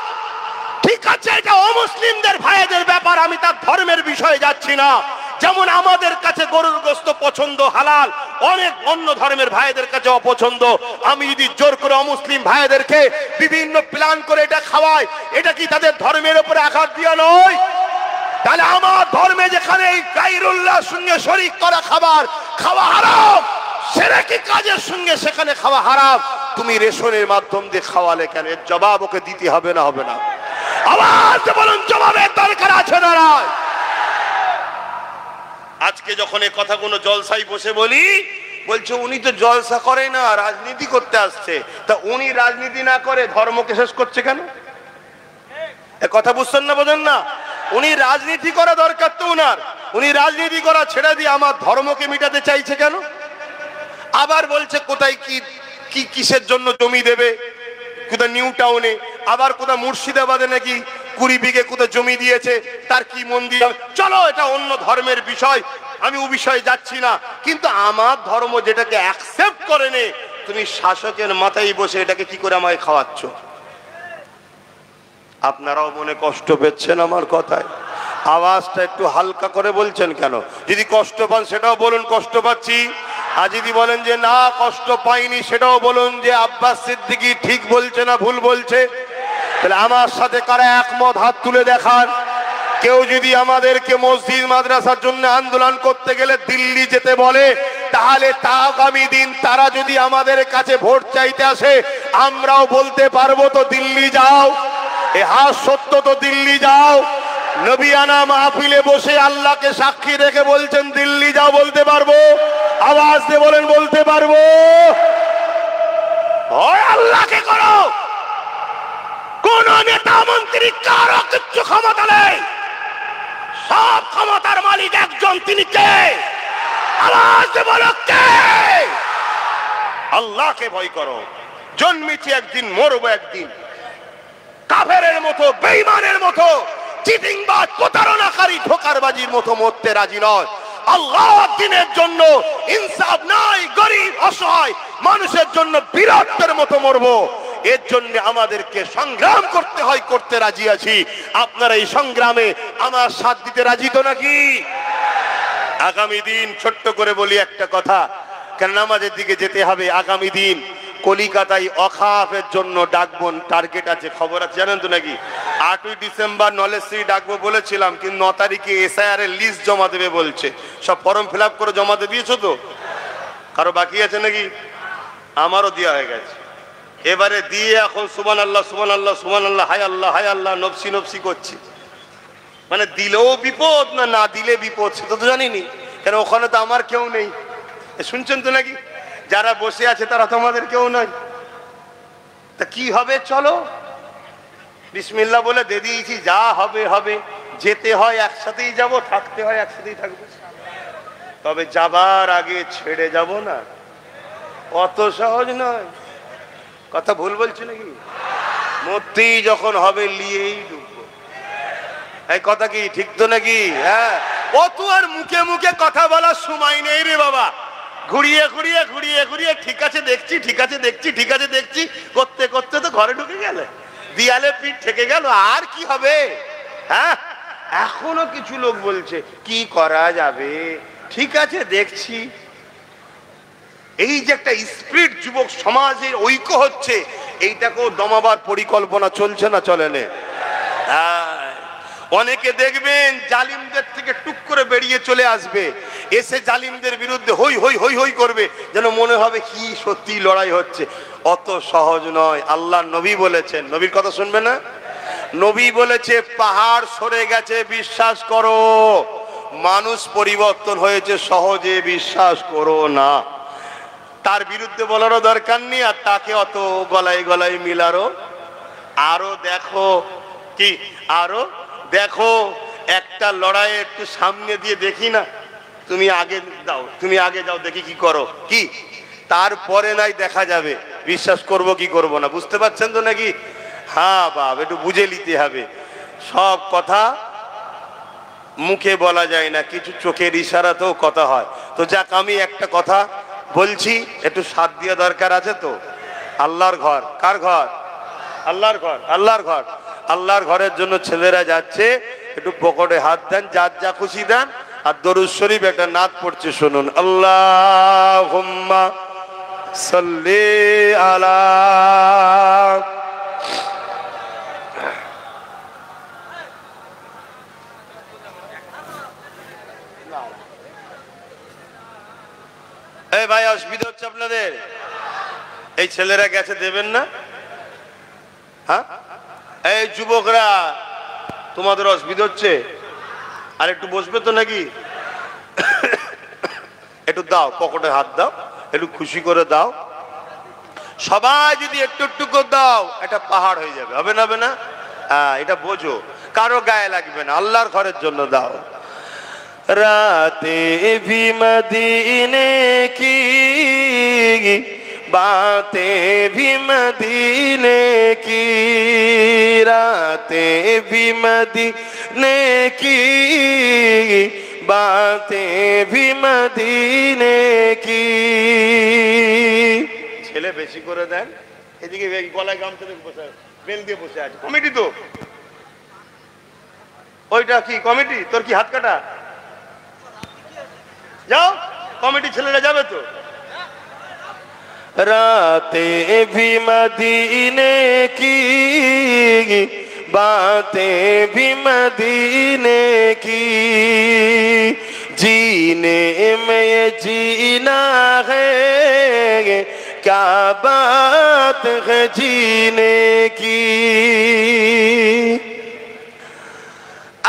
ঠিক আছে, এটা অমুসলিমদের ভাইদের ব্যাপার, আমি তার ধর্মের বিষয়ে যাচ্ছি না। যেমন আমাদের কাছে গরুর গোশত পছন্দ হালাল, অনেক অন্য ধর্মের ভাইদের কাছে অপছন্দ। আমি যদি জোর করে অমুসলিম ভাইদেরকে বিভিন্ন প্ল্যান করে এটা খাওয়াই, এটা কি তাদের ধর্মের উপরে আঘাত দিয়া নয়? তাহলে আমার ধর্মে যেখানে এই গায়রুল্লাহর সঙ্গে শরীক করা খাবার খাওয়া হারাম, শিরকি কাজের সঙ্গে সেখানে খাওয়া হারাম, তুমি রেশনের মাধ্যম দিয়ে খাওয়ালে কেন? এর জবাব ওকে দিতে হবে না? হবে না? আওয়াজ বলুন, জবাবের দরকার আছে না? আজকে যখন এই কথাগুলো জলসাই বসে বলি, বলছে উনি তো জলসা করে না, রাজনীতি করতে আসছে। তা উনি রাজনীতি না করে ধর্মকে শেষ করছে কেন? এ কথা বুঝছেন না, বোঝেন না? উনি রাজনীতি করা দরকার তো উনার, উনি রাজনীতি করা ছেড়ে দিয়ে আমার ধর্মকে মিটাতে চাইছে কেন? আবার বলছে কোথায় কি কি কিসের জন্য জমি দেবে, কোথায় নিউ টাউনে, আবার কোথায় মুর্শিদাবাদে নাকি 20 বিঘে কোথায় জমি দিয়েছে, তার কি মন্দির। চলো, এটা অন্য ধর্মের বিষয়, আমি ও বিষয়ে যাচ্ছি না। কিন্তু আমার ধর্ম যেটাকে অ্যাকসেপ্ট করে নে, তুমি শাসকের মাথায় বসে এটাকে কি করে আমায় খাওয়াচ্ছ? আপনারাও মনে কষ্ট পেচ্ছেন আমার কথায়? আওয়াজটা একটু হালকা করে বলছেন কেন? যদি কষ্ট পান সেটাও বলুন কষ্ট পাচ্ছি, আর যদি বলেন যে না কষ্ট পাইনি সেটাও বলুন যে আব্বাস সিদ্দিকী ঠিক বলছে না ভুল বলছে। তাহলে আমার সাথে কারা একমত হাত তুলে দেখান। কেউ যদি আমাদেরকে মসজিদ মাদ্রাসার জন্য আন্দোলন করতে গেলে দিল্লি যেতে বলে, তাহলে তা আগামী দিন তারা যদি আমাদের কাছে ভোট চাইতে আসে, আমরাও বলতে পারবো তো দিল্লি যাও। এ হাত সত্য তো দিল্লি যাও। নবিয়ানা মাহফিলে বসে আল্লাহকে সাক্ষী রেখে বলছেন দিল্লি যাও, বলতে পারবো? আওয়াজ দিয়ে বলেন, বলতে পারবো? ভয় আল্লাহকে করো, কোন নেতা মন্ত্রী কারো কিচ্ছু ক্ষমতা নেই, সব ক্ষমতার মালিক একজন, তিনি কে? আওয়াজ দিয়ে বলো কে? আল্লাহকে ভয় করো। জন্মেছি একদিন, মরবো একদিন। কাফেরের মতো, বেঈমানের মতো, চিটিংবাজ, প্রতারণাকারী, ধোঁকারবাজির মতো মরতে রাজি নয়। আল্লাহর দ্বীনের জন্য ইনসাফ নাই, গরিব অসহায় মানুষের জন্য বীরত্বের মতো মরবো। এর জন্য আমাদেরকে সংগ্রাম করতে হয়, করতে রাজি আছি। আপনারা এই সংগ্রামে আমার সাথ দিতে রাজি তো নাকি? আগামী দিন ছোট্ট করে বলি একটা কথা, কেন নামাজের দিকে যেতে হবে। আগামী দিন কলিকাতায় অখাফের জন্য ডাকবো, টার্গেট আছে, খবর আছে, জানেন তো নাকি? 8ই ডিসেম্বর নলেজশ্রী ডাকবো বলেছিলাম, কিন্তু 9 তারিখে এসআইআর এর লিস্ট জমা দেবে বলছে। সব ফর্ম ফিল আপ করে জমা দিয়ে দিয়েছো তো? কারো বাকি আছে নাকি? আমারও দেওয়া হয়ে গেছে। এবারে দিয়ে এখন সুবহানাল্লাহ সুবহানাল্লাহ সুবহানাল্লাহ, হায় আল্লাহ হায় আল্লাহ, নফসি নফসি করছি। মানে দিলেও বিপদ, না না দিলে বিপদ, সেটা তো জানিনি। কেন ওখানে তো আমার কেউ নেই, শুনছেন তো নাকি? যারা বসে আছে তারা তো আমাদের কেউ নয়। তা কি হবে? চলো বিসমিল্লাহ বলে দিয়ে দিয়েছি, যা হবে হবে। যেতে হয় একসাথেই যাব, থাকতে হয় একসাথেই থাকবো। তবে যাবার আগে ছেড়ে যাব না, অত সহজ নয়। কথা ভুল বলছি নাকি? মরতেই যখন হবে নিয়েই ঢুকবো। এই কথা কি ঠিক তো নাকি? হ্যাঁ, অত আর মুখে মুখে কথা বলার সময় নেই রে বাবা। ঘুরিয়ে ঘুরিয়ে ঘুরিয়ে ঘুরিয়ে ঠিক আছে দেখছি, ঠিক আছে দেখছি, ঠিক আছে দেখছি করতে করতে তো ঘরে ঢুকে গেলে, দিয়ালে পিঠ থেকে গেল, আর কি হবে? হ্যাঁ, এখনো কিছু লোক বলছে কি করা যাবে, ঠিক আছে দেখছি। এই যে একটা স্পিরিট যুবক সমাজের ঐক্য হচ্ছে, এইটাকেও দমাবার পরিকল্পনা চলছে না চলে না? অনেকে দেখবেন জালিমদের থেকে টুক করে বেরিয়ে চলে আসবে, এসে জালিমদের বিরুদ্ধে হই হই হই হই করবে, যেন মনে হবে কি সত্যি লড়াই হচ্ছে। অত সহজ নয়। আল্লাহ নবী বলেছেন, নবীর কথা শুনবে না? নবী বলেছে পাহাড় সরে গেছে বিশ্বাস করো, মানুষ পরিবর্তন হয়েছে সহজে বিশ্বাস করো না। তার বিরুদ্ধে বলারও দরকার নেই, আর তাকে অত গলায় গলায় মিলারও। আরো দেখো কি, আরো দেখো, একটা লড়াই একটু সামনে দিয়ে দেখি না, তুমি আগে দাও, তুমি আগে যাও, দেখি কি করো, কি তারপরে নাই দেখা যাবে বিশ্বাস করব কি করব না। বুঝতে পারছেন তো নাকি? হ্যাঁ বাপ, একটু বুঝে নিতে হবে। সব কথা মুখে বলা যায় না, কিছু চোখের ইশারাতেও কথা হয়। তো যাক, আমি একটা কথা বলছি, একটু সাথ দেওয়া দরকার আছে তো। আল্লাহর ঘর, কার ঘর? আল্লাহর ঘর। আল্লাহর ঘর, আল্লাহর ঘরের জন্য ছেলেরা যাচ্ছে, একটু পকেটে হাত দেন, যার যা খুশি দেন, আর দরুদ শরীফ একটা নাত পড়ছে, শুনুন। আল্লাহুম্মা সাল্লি আলা। এই ভাই, অসুবিধা হচ্ছে আপনাদের? এই ছেলেরা গেছে, দেবেন না? হ্যাঁ, এই যুবকরা, তোমাদের অসুবিধা হচ্ছে? আর একটু বসবে তো নাকি? একটু দাও, পকেটে হাত দাও, একটু খুশি করে দাও। সবাই যদি একটু একটু করে দাও, একটা পাহাড় হয়ে যাবে, হবে না? হবে না? হ্যাঁ, এটা বোঝো, কারো গায়ে লাগবে না, আল্লাহর ঘরের জন্য দাও। রাতে ভি মদিনে কি बातें भी मदीने की, रातें भी मदीने की, बातें भी मदीने की। ছেলে বেশি করে দেন, এদিকে গলায় গামছা দিয়ে বসে, বেল দিয়ে বসে আছে। কমিটি তো ওইটা কি কমিটি? তোর কি হাত কাটা? যাও, কমিটি ছেলেরা যাবে তো। रातें भी मदीने की, बातें भी मदीने की, जीने में ये जीना है, क्या बात है जीने की।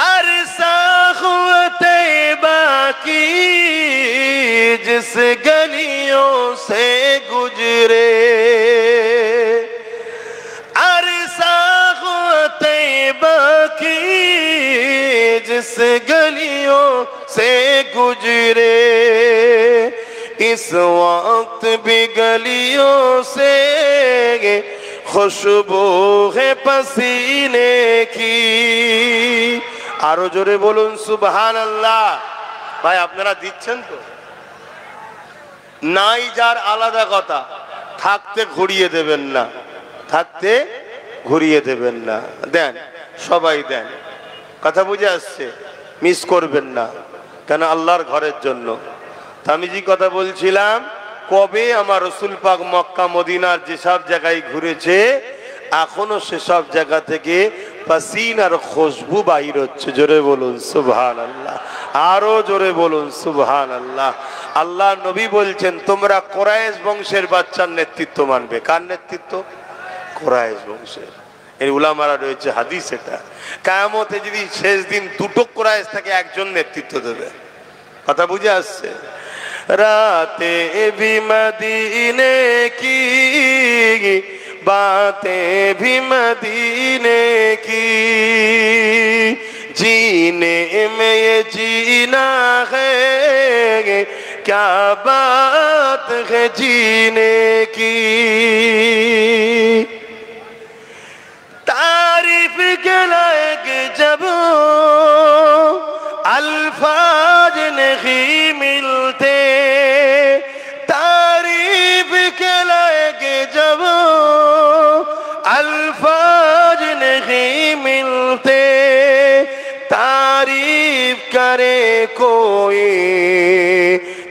अरसा हुआ तैबा की जिस गलियों से गुजरे, अरसा हुआ तैबा की जिस गलियों से गुजरे, इस वक्त भी गलियों से खुशबू है पसीने की। आरो जोरे बोलुन सुबहान अल्लाह। भाई আপনারা দিচ্ছেন তো? নাই যার আলাদা কথা, থাকতে ঘুরিয়ে দেবেন না, থাকতে ঘুরিয়ে দেবেন না, দেন, সবাই দেন। কথা বুঝে আসছে? মিস করবেন না, কেন আল্লাহর ঘরের জন্য। তা আমি যে কথা বলছিলাম, কবে আমার রসুল পাক মক্কা মদিনার যেসব জায়গায় ঘুরেছে, এখনো সেসব জায়গা থেকে পাসিনার খুশবু বাহির হচ্ছে। জোরে বলুন সুবহানাল্লাহ, আরো জোরে বলুন সুবহানাল্লাহ। আল্লাহ নবী বলছেন, তোমরা কুরাইশ বংশের বাচ্চার নেতৃত্ব মানবে। কার নেতৃত্ব? কুরাইশ বংশের। এই উলামারা রয়েছে হাদিস, এটা কিয়ামতে যদি শেষ দিন দুটো কুরাইশ থাকে, একজন নেতৃত্ব দেবে। কথা বুঝে আসছে? রাতে ভি মদিনে কি, बातें भी मदीने की, जीने में ये जीना है, क्या बात है जीने की। तारीफ के लायक जब अल्फाज नहीं मिलते, तारीफ के लायक जब अल्फाज नहीं मिलते, तारीफ करे कोई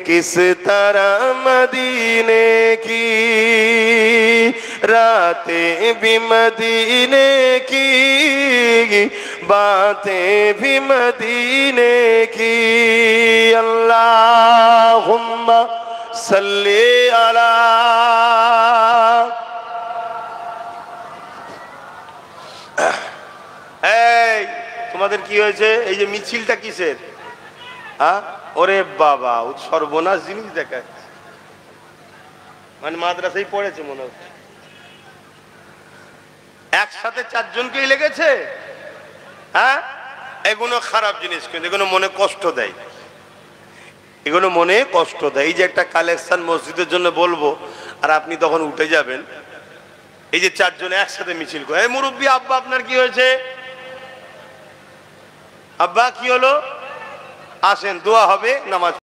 किस तरह मदीने की। रातें भी मदीने की, बातें भी मदीने की अल्लाहुम्मा सल्ली अला। এই তোমাদের কি হয়েছে? এই যে মিছিলটা কিসের? হ্যাঁ, ওরে বাবা, সর্বনাশ জিনিস দেখাচ্ছে। মানে মাদ্রাসায় পড়েছে মনে হচ্ছে। একসাথে চারজনকেই লেগেছে। হ্যাঁ, এগুলো খারাপ জিনিস, কিন্তু এগুলো মনে কষ্ট দেয়, এগুলো মনে কষ্ট দেয়। এই যে একটা কালেকশন মসজিদের জন্য বলবো, আর আপনি তখন উঠে যাবেন। এই যে চারজন একসাথে মিছিল করে, এই মুরব্বী আব্বা আপনার কি হয়েছে? আব্বা কি হলো? আসেন, দোয়া হবে, নামাজ